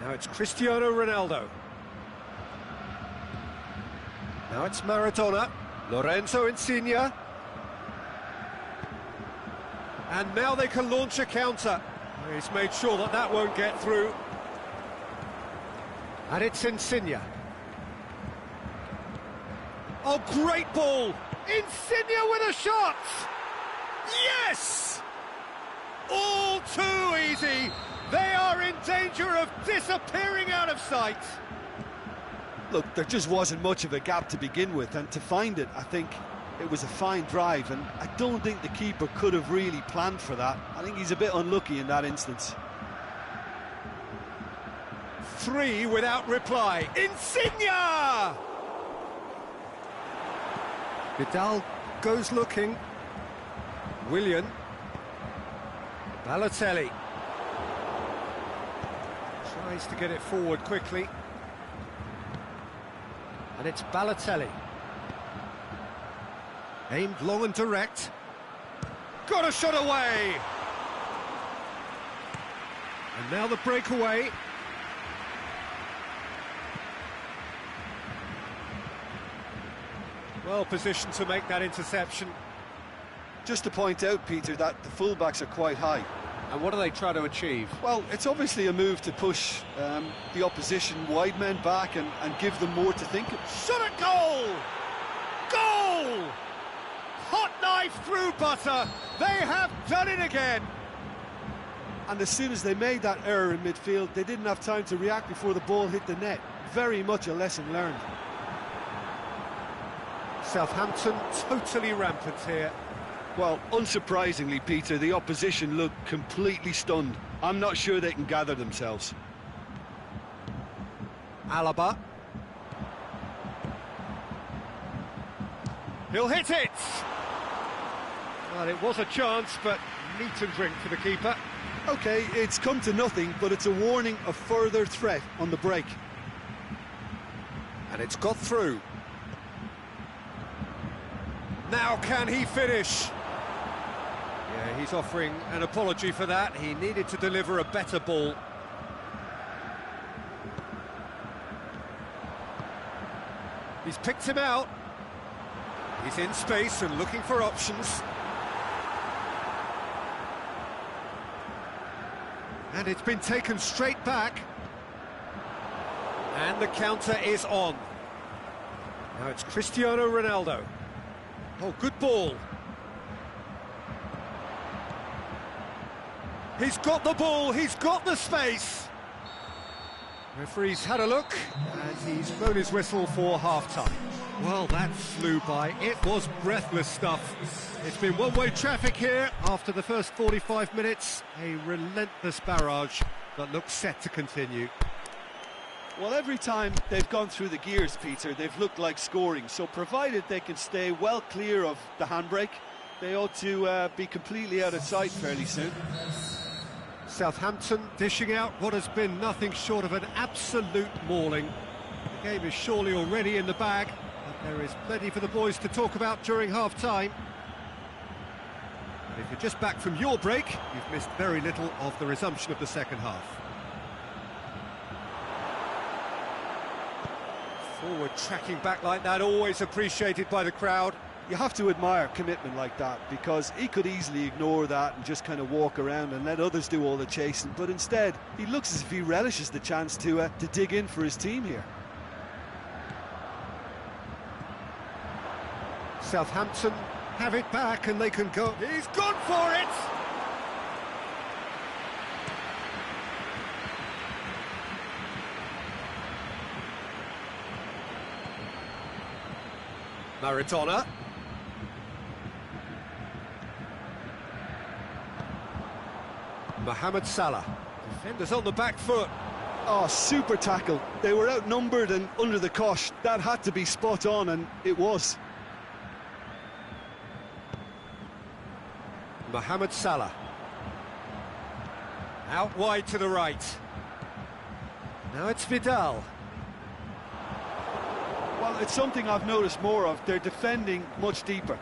[SPEAKER 1] Now it's Cristiano Ronaldo. Now it's Maradona. Lorenzo Insigne. And now they can launch a counter. He's made sure that that won't get through. And it's Insigne. Oh, great ball! Insigne with a shot! Yes! All too easy. They are in danger of disappearing out of sight.
[SPEAKER 2] Look, there just wasn't much of a gap to begin with, and to find it, I think it was a fine drive, and I don't think the keeper could have really planned for that. I think he's a bit unlucky in that instance.
[SPEAKER 1] 3 without reply. Insigne! Vidal goes looking. Willian. Balotelli. Tries to get it forward quickly. And it's Balotelli. Aimed long and direct. Got a shot away! And now the breakaway. Well positioned to make that interception.
[SPEAKER 2] Just to point out, Peter, that the fullbacks are quite high.
[SPEAKER 1] And what do they try to achieve?
[SPEAKER 2] Well, it's obviously a move to push the opposition wide men back and give them more to think of.
[SPEAKER 1] Shot at goal! Goal! Hot knife through butter. They have done it again.
[SPEAKER 2] And as soon as they made that error in midfield, they didn't have time to react before the ball hit the net. Very much a lesson learned.
[SPEAKER 1] Southampton totally rampant here.
[SPEAKER 2] Well, unsurprisingly, Peter, the opposition look completely stunned. I'm not sure they can gather themselves.
[SPEAKER 1] Alaba. He'll hit it! Well, it was a chance, but meat and drink for the keeper.
[SPEAKER 2] OK, it's come to nothing, but it's a warning of further threat on the break.
[SPEAKER 1] And it's got through. Now can he finish? Yeah, he's offering an apology for that. He needed to deliver a better ball. He's picked him out. He's in space and looking for options. And it's been taken straight back. And the counter is on. Now it's Cristiano Ronaldo. Oh, good ball. He's got the ball, he's got the space. Referee's had a look, and he's blown his whistle for half-time. Well, that flew by. It was breathless stuff. It's been one-way traffic here after the first 45 minutes. A relentless barrage that looks set to continue.
[SPEAKER 2] Well, every time they've gone through the gears, Peter, they've looked like scoring. So provided they can stay well clear of the handbrake, they ought to be completely out of sight fairly soon.
[SPEAKER 1] Southampton dishing out what has been nothing short of an absolute mauling. The game is surely already in the bag, but there is plenty for the boys to talk about during half-time. And if you're just back from your break, you've missed very little of the resumption of the second half. Forward tracking back like that, always appreciated by the crowd.
[SPEAKER 2] You have to admire commitment like that, because he could easily ignore that and just kind of walk around and let others do all the chasing, but instead he looks as if he relishes the chance to dig in for his team here.
[SPEAKER 1] Southampton have it back and they can go. He's gone for it! Maradona. Mohamed Salah. Defenders on the back foot.
[SPEAKER 2] Oh, super tackle. They were outnumbered and under the cosh. That had to be spot on, and it was.
[SPEAKER 1] Mohamed Salah. Out wide to the right. Now it's Vidal.
[SPEAKER 2] Well, it's something I've noticed more of. They're defending much deeper.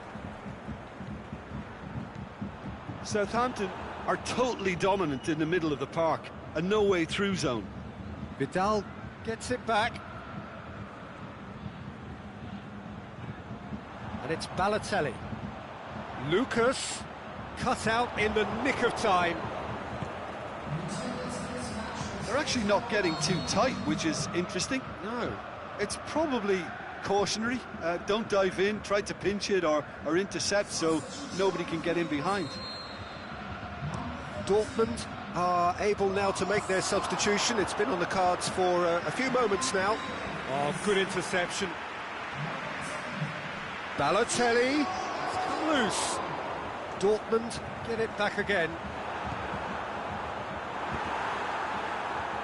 [SPEAKER 2] Southampton are totally dominant in the middle of the park, a no-way through zone.
[SPEAKER 1] Vidal gets it back. And it's Balotelli. Lucas cut out in the nick of time.
[SPEAKER 2] They're actually not getting too tight, which is interesting.
[SPEAKER 1] No.
[SPEAKER 2] It's probably cautionary. Don't dive in, try to pinch it or intercept so nobody can get in behind.
[SPEAKER 1] Dortmund are able now to make their substitution. It's been on the cards for a few moments now. Oh, good interception. Balotelli, it's come loose. Dortmund get it back again.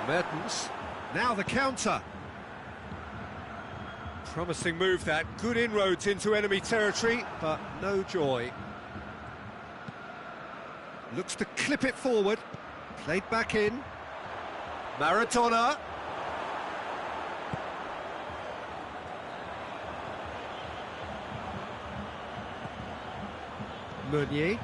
[SPEAKER 1] Mertens, now the counter. Promising move that, good inroads into enemy territory, but no joy. Looks to clip it forward, played back in. Maradona. Meunier.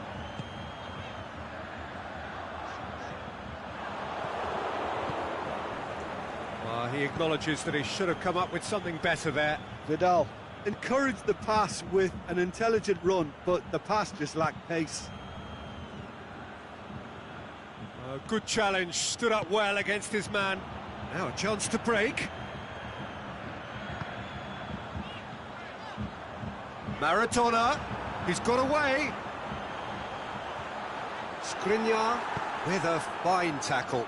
[SPEAKER 1] He acknowledges that he should have come up with something better there.
[SPEAKER 2] Vidal encouraged the pass with an intelligent run, but the pass just lacked pace.
[SPEAKER 1] Good challenge, stood up well against his man. Now a chance to break. Maradona, he's got away. Skriniar with a fine tackle.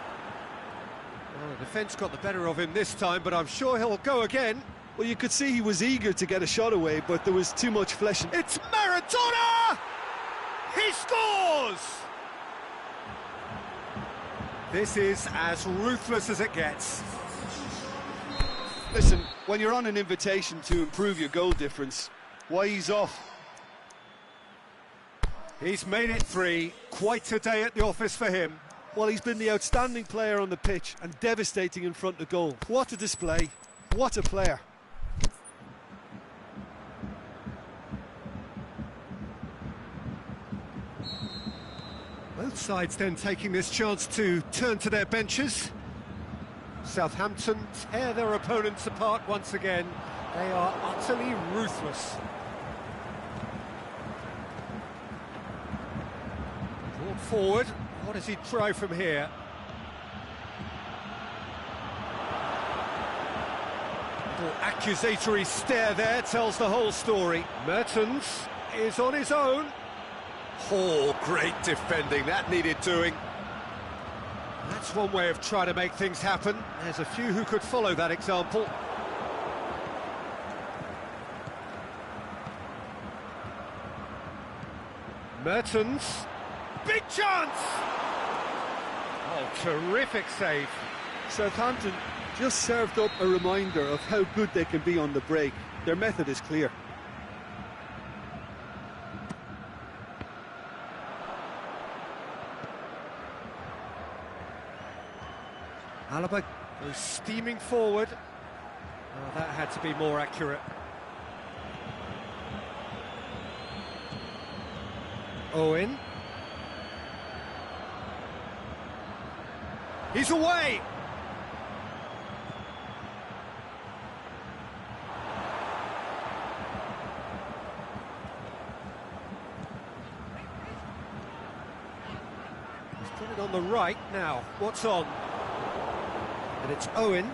[SPEAKER 1] Well, the defence got the better of him this time, but I'm sure he'll go again.
[SPEAKER 2] Well, you could see he was eager to get a shot away, but there was too much flesh.
[SPEAKER 1] It's Maradona! He scores! This is as ruthless as it gets.
[SPEAKER 2] Listen, when you're on an invitation to improve your goal difference, why ease off?
[SPEAKER 1] He's made it 3. Quite a day at the office for him.
[SPEAKER 2] Well, he's been the outstanding player on the pitch and devastating in front of goal. What a display, what a player.
[SPEAKER 1] Both sides then taking this chance to turn to their benches. Southampton tear their opponents apart once again. They are utterly ruthless. Brought forward. What does he try from here? Little accusatory stare there tells the whole story. Mertens is on his own. Oh, great defending, that needed doing. That's one way of trying to make things happen. There's a few who could follow that example. Mertens, big chance! Oh, terrific save.
[SPEAKER 2] Southampton just served up a reminder of how good they can be on the break. Their method is clear.
[SPEAKER 1] Alaba goes steaming forward. Oh, that had to be more accurate. Owen. He's away! He's put it on the right now. What's on? And it's Owen.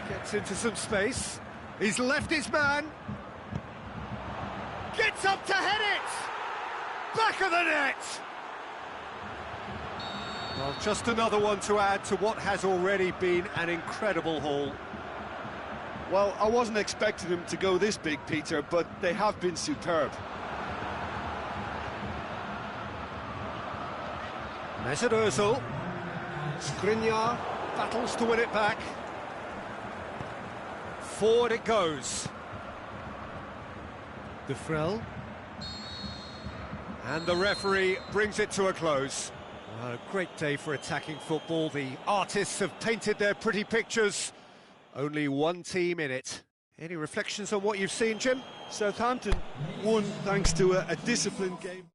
[SPEAKER 1] Gets into some space. He's left his man. Gets up to head it! Back of the net! Well, just another one to add to what has already been an incredible haul.
[SPEAKER 2] Well, I wasn't expecting them to go this big, Peter, but they have been superb.
[SPEAKER 1] Mesut Ozil. Skriniar battles to win it back. Forward it goes. De Frel. And the referee brings it to a close. Well, a great day for attacking football. The artists have painted their pretty pictures. Only one team in it. Any reflections on what you've seen, Jim?
[SPEAKER 2] Southampton won thanks to a disciplined game.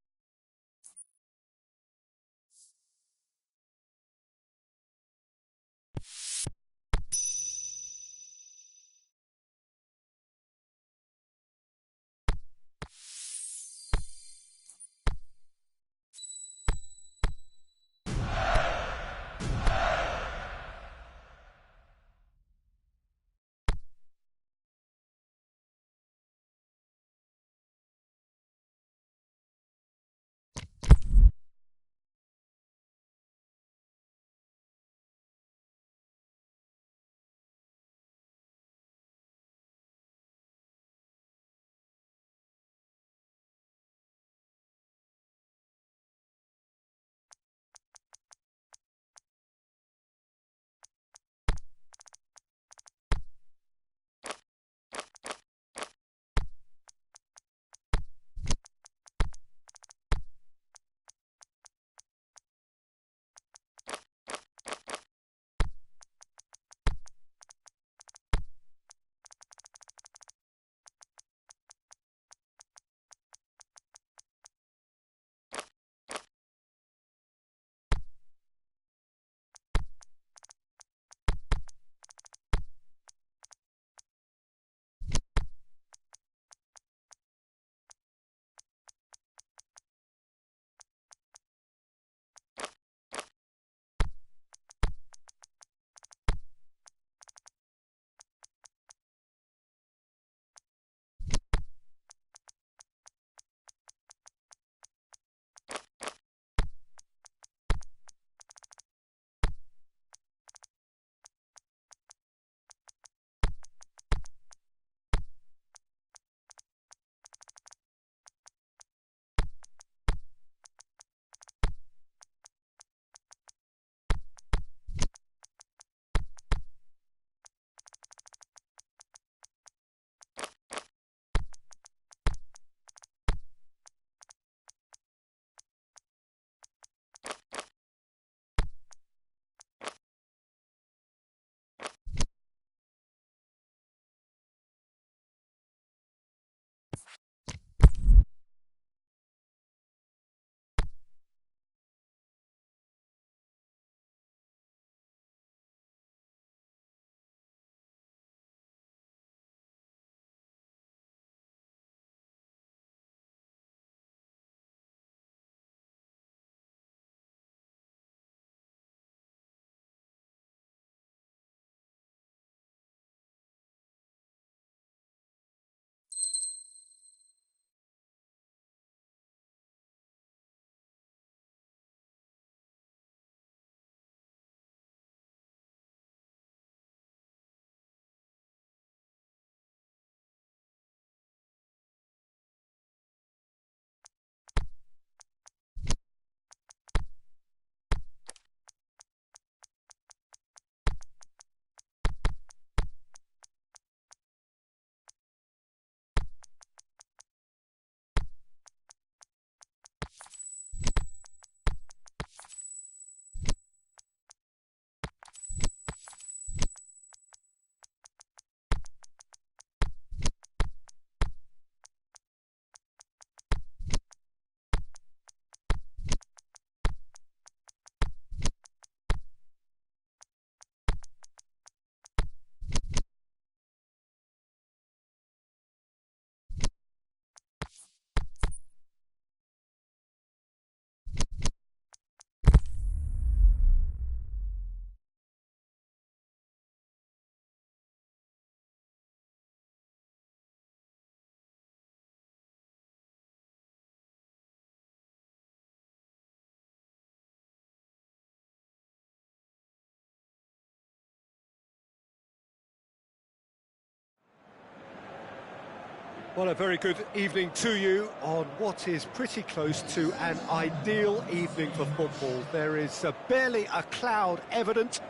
[SPEAKER 1] Well, a very good evening to you on what is pretty close to an ideal evening for football. There is barely a cloud evident.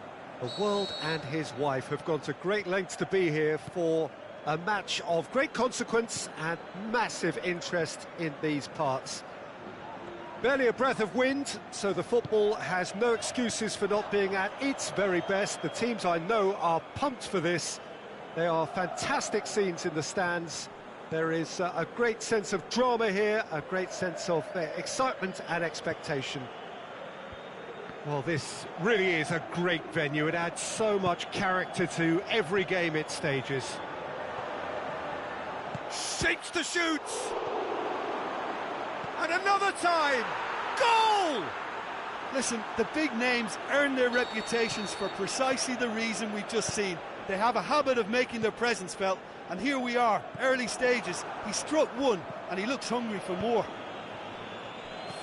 [SPEAKER 1] The world and his wife have gone to great lengths to be here for a match of great consequence and massive interest in these parts. Barely a breath of wind, so the football has no excuses for not being at its very best. The teams I know are pumped for this. There are fantastic scenes in the stands. There is a great sense of drama here, a great sense of excitement and expectation. Well, this really is a great venue. It adds so much character to every game it stages. Shapes the shoots! And another time! Goal!
[SPEAKER 2] Listen, the big names earn their reputations for precisely the reason we've just seen. They have a habit of making their presence felt, and here we are, early stages. He struck one, and he looks hungry for more.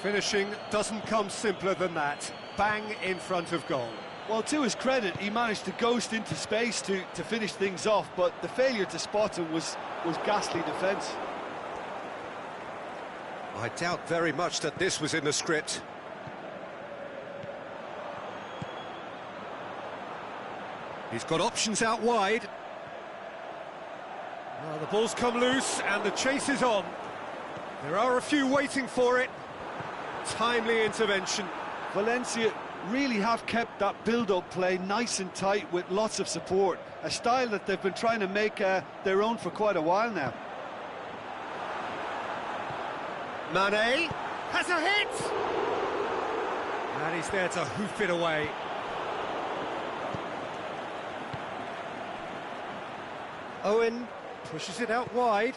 [SPEAKER 1] Finishing doesn't come simpler than that. Bang in front of goal.
[SPEAKER 2] Well, to his credit, he managed to ghost into space to finish things off, but the failure to spot him was ghastly defence.
[SPEAKER 1] I doubt very much that this was in the script. He's got options out wide. Well, the ball's come loose and the chase is on. There are a few waiting for it. Timely intervention.
[SPEAKER 2] Valencia really have kept that build-up play nice and tight with lots of support, a style that they've been trying to make their own for quite a while now.
[SPEAKER 1] Mane has a hit! And he's there to hoof it away. Owen pushes it out wide.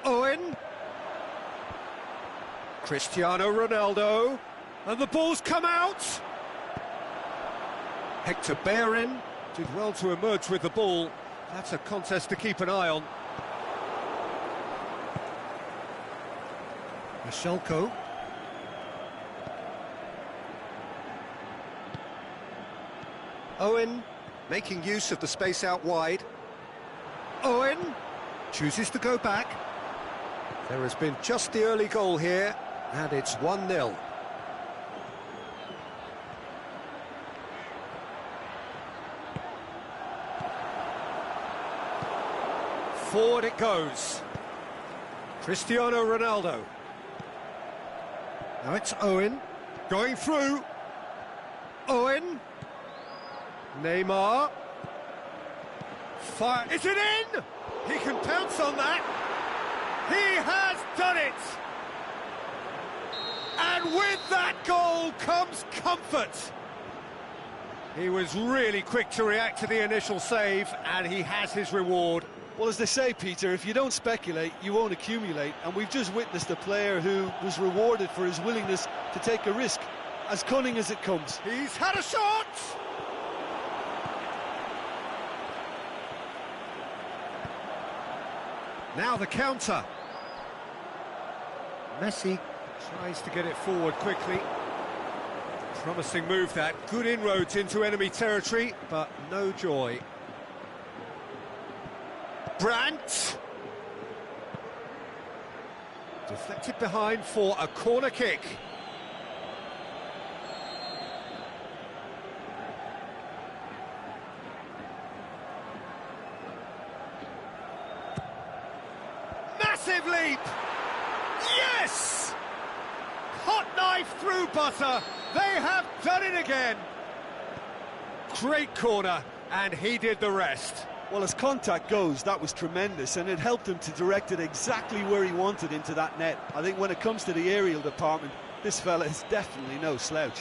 [SPEAKER 1] Owen. Cristiano Ronaldo. And the ball's come out. Hector Bellerin did well to emerge with the ball. That's a contest to keep an eye on. Michelko. Owen making use of the space out wide. Owen chooses to go back. There has been just the early goal here, and it's 1-0. Forward it goes. Cristiano Ronaldo. Now it's Owen, going through. Owen. Neymar. Fire. Is it in? He can pounce on that. He has done it. And with that goal comes comfort. He was really quick to react to the initial save, and he has his reward.
[SPEAKER 2] Well, as they say, Peter, if you don't speculate, you won't accumulate. And we've just witnessed a player who was rewarded for his willingness to take a risk, as cunning as it comes.
[SPEAKER 1] He's had a shot! Now the counter. Messi tries to get it forward quickly. Promising move that. Good inroads into enemy territory, but no joy. Brandt. Deflected behind for a corner kick. Massive leap! Yes! Hot knife through butter. They have done it again. Great corner, and he did the rest.
[SPEAKER 2] Well, as contact goes, that was tremendous, and it helped him to direct it exactly where he wanted into that net. I think when it comes to the aerial department, this fella is definitely no slouch.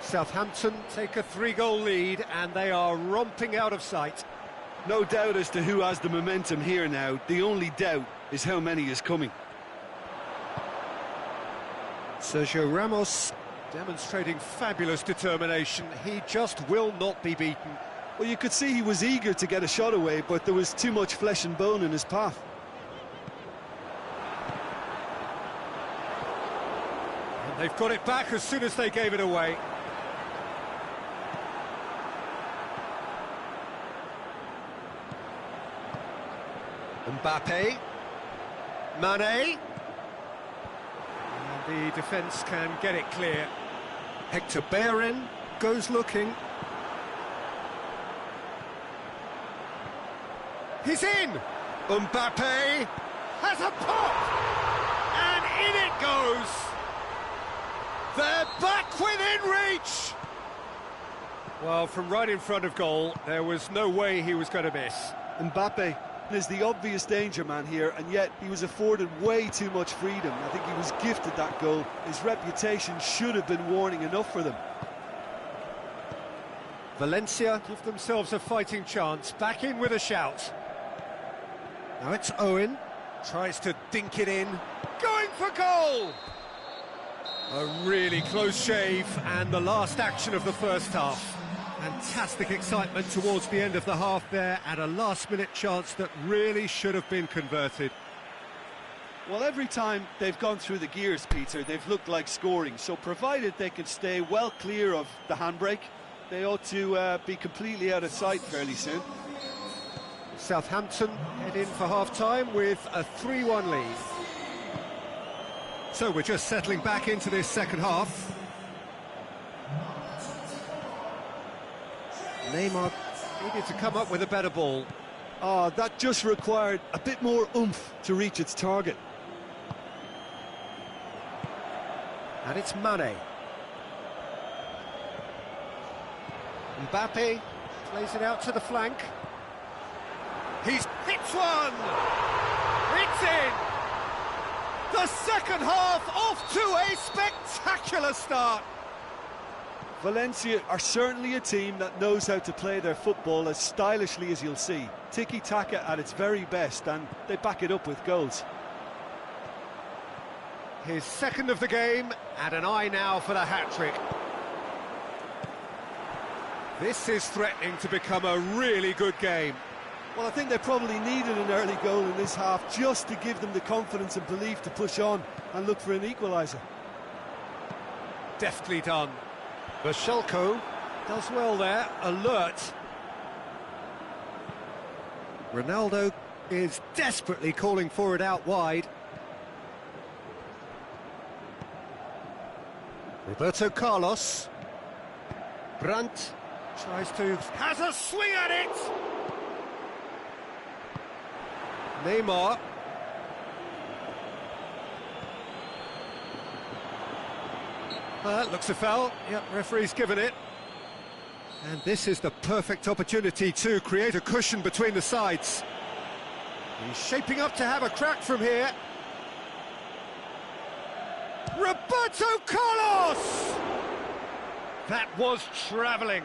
[SPEAKER 1] Southampton take a 3-goal lead, and they are romping out of sight.
[SPEAKER 2] No doubt as to who has the momentum here now. The only doubt is how many is coming.
[SPEAKER 1] Sergio Ramos demonstrating fabulous determination. He just will not be beaten.
[SPEAKER 2] Well, you could see he was eager to get a shot away, but there was too much flesh and bone in his path.
[SPEAKER 1] And they've got it back as soon as they gave it away. Mbappe. Mane. And the defence can get it clear. Hector Bellerin goes looking. He's in! Mbappe has a pop! And in it goes! They're back within reach! Well, from right in front of goal, there was no way he was going to miss.
[SPEAKER 2] Mbappe is the obvious danger man here, and yet he was afforded way too much freedom. I think he was gifted that goal. His reputation should have been warning enough for them.
[SPEAKER 1] Valencia give themselves a fighting chance, back in with a shout. Now it's Owen, tries to dink it in, going for goal! A really close shave, and the last action of the first half. Fantastic excitement towards the end of the half there, and a last-minute chance that really should have been converted.
[SPEAKER 2] Well, every time they've gone through the gears, Peter, they've looked like scoring, so provided they can stay well clear of the handbrake, they ought to be completely out of sight fairly soon.
[SPEAKER 1] Southampton head in for half-time with a 3-1 lead. So we're just settling back into this second half. Neymar needed to come up with a better ball.
[SPEAKER 2] Oh, that just required a bit more oomph to reach its target.
[SPEAKER 1] And it's Mane. Mbappe plays it out to the flank. He's hits one! It's in! The second half off to a spectacular start!
[SPEAKER 2] Valencia are certainly a team that knows how to play their football as stylishly as you'll see. Tiki-taka at its very best, and they back it up with goals.
[SPEAKER 1] His second of the game, and an eye now for the hat-trick. This is threatening to become a really good game.
[SPEAKER 2] Well, I think they probably needed an early goal in this half just to give them the confidence and belief to push on and look for an equaliser.
[SPEAKER 1] Deftly done. Bashelko does well there, alert. Ronaldo is desperately calling for it out wide. Roberto Carlos. Brandt tries to... has a swing at it! Neymar. Looks a foul. Yep, referee's given it. And this is the perfect opportunity to create a cushion between the sides. He's shaping up to have a crack from here. Roberto Carlos! That was travelling.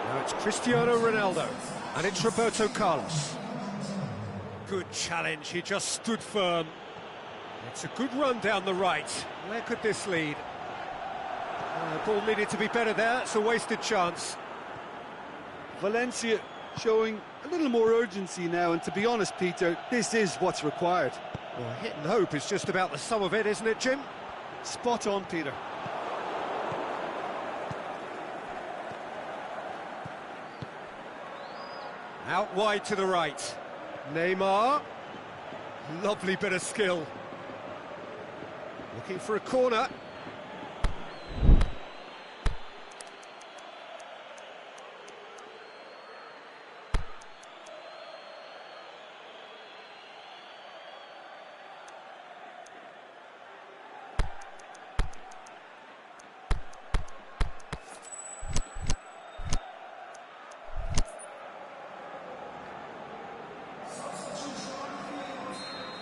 [SPEAKER 1] Now it's Cristiano Ronaldo. And it's Roberto Carlos. Good challenge, he just stood firm. It's a good run down the right. Where could this lead? The ball needed to be better there, it's a wasted chance.
[SPEAKER 2] Valencia showing a little more urgency now, and to be honest, Peter, this is what's required.
[SPEAKER 1] Well, hit and hope is just about the sum of it, isn't it, Jim?
[SPEAKER 2] Spot on, Peter.
[SPEAKER 1] Out wide to the right. Neymar. Lovely bit of skill. Looking for a corner.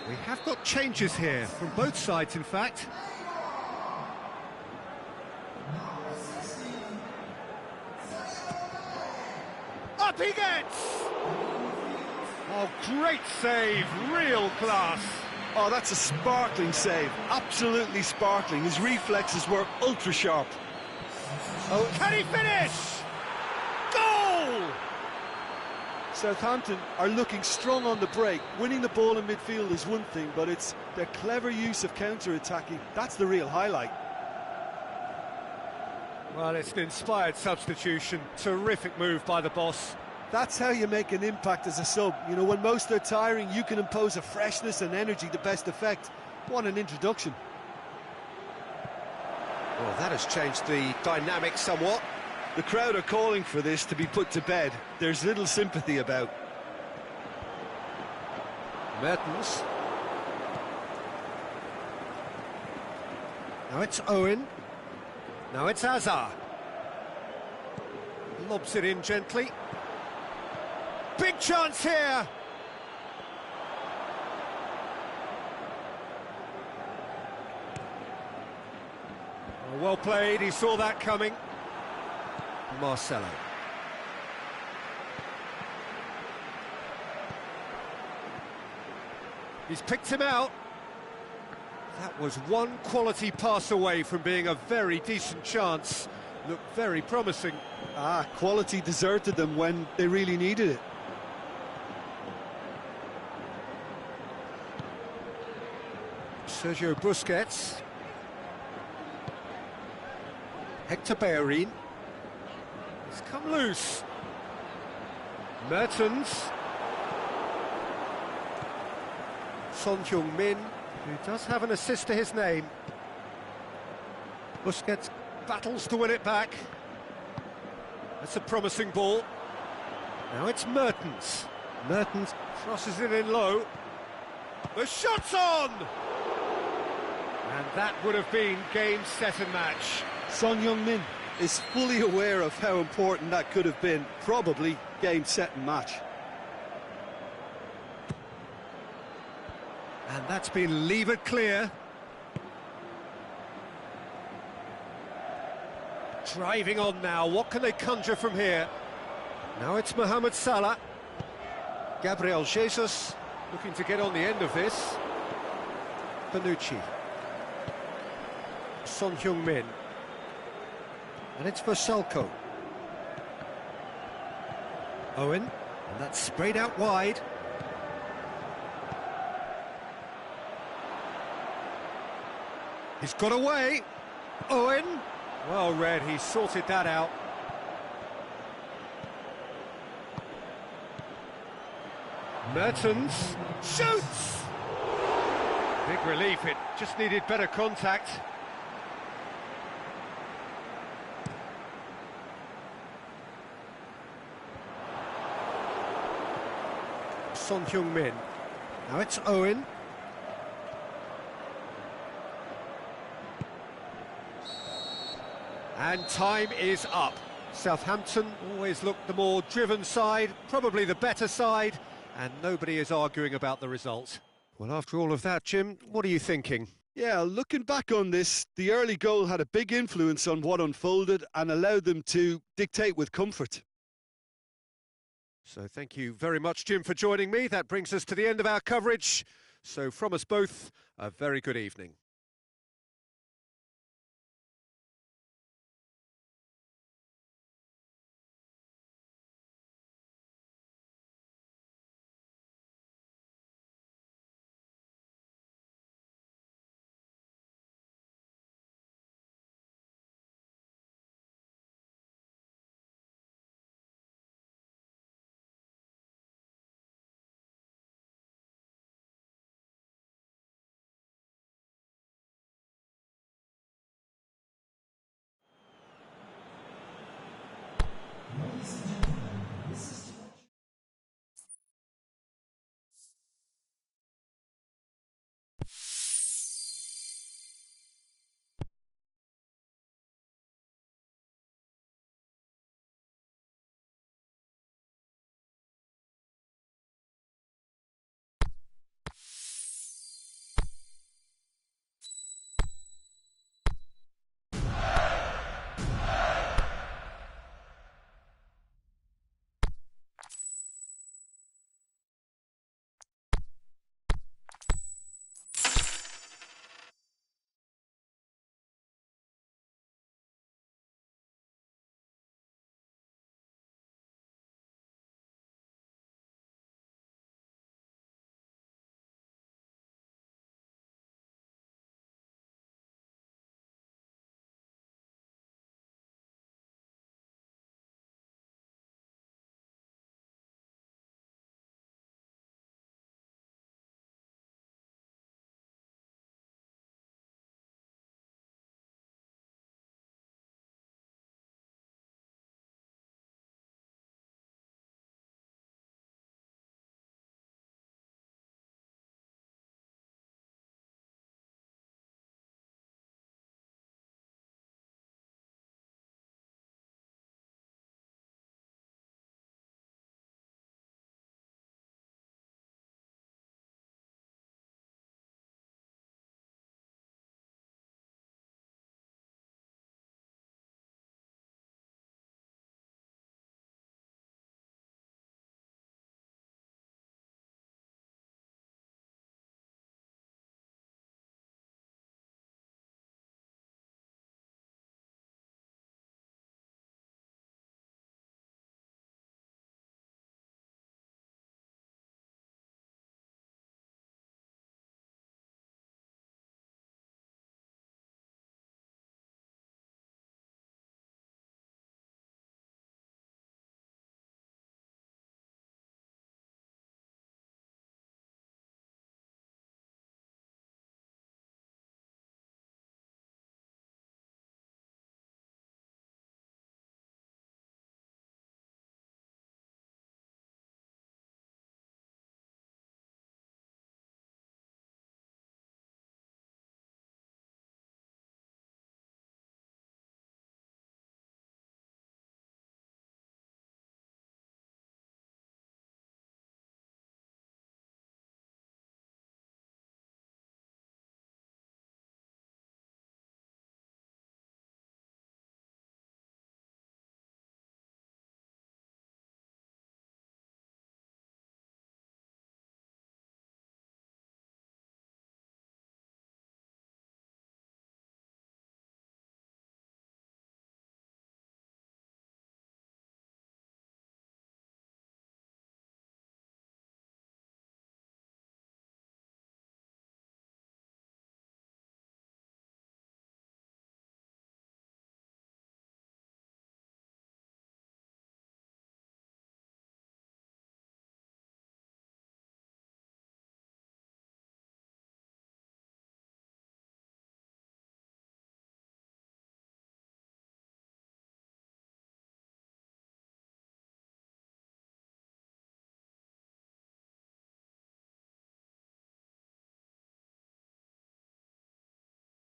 [SPEAKER 1] We have got changes here, from both sides in fact. Up he gets! Oh, great save, real class.
[SPEAKER 2] Oh, that's a sparkling save, absolutely sparkling. His reflexes were ultra sharp.
[SPEAKER 1] Oh, can he finish? Goal!
[SPEAKER 2] Southampton are looking strong on the break. Winning the ball in midfield is one thing, but it's their clever use of counter-attacking. That's the real highlight.
[SPEAKER 1] Well, it's an inspired substitution. Terrific move by the boss.
[SPEAKER 2] That's how you make an impact as a sub. You know, when most are tiring, you can impose a freshness and energy to best effect. What an introduction.
[SPEAKER 1] Well, that has changed the dynamic somewhat.
[SPEAKER 2] The crowd are calling for this to be put to bed. There's little sympathy about.
[SPEAKER 1] Mertens. Now it's Owen. Now it's Hazard. Lobs it in gently. Big chance here! Well played, he saw that coming. Marcelo. He's picked him out. That was one quality pass away from being a very decent chance. Looked very promising.
[SPEAKER 2] Quality deserted them when they really needed it.
[SPEAKER 1] Sergio Busquets. Hector Bellerin. He's come loose. Mertens. Son Heung-min, who does have an assist to his name. Busquets battles to win it back. That's a promising ball. Now it's Mertens. Mertens crosses it in low. The shot's on! And that would have been game, set and match.
[SPEAKER 2] Son Heung-min is fully aware of how important that could have been. Probably game, set and match.
[SPEAKER 1] And that's been levered clear. Driving on now, what can they conjure from here? Now it's Mohamed Salah. Gabriel Jesus looking to get on the end of this. Bonucci. Son Heung-min. And it's for Salko. Owen, and that's sprayed out wide. He's got away. Owen. Well read, he sorted that out. Mertens shoots! Big relief, it just needed better contact. Son Heung-min. Now it's Owen. And time is up. Southampton always looked the more driven side, probably the better side, and nobody is arguing about the result. Well, after all of that, Jim, what are you thinking?
[SPEAKER 2] Yeah, looking back on this, the early goal had a big influence on what unfolded and allowed them to dictate with comfort.
[SPEAKER 1] So thank you very much, Jim, for joining me. That brings us to the end of our coverage. So from us both, a very good evening.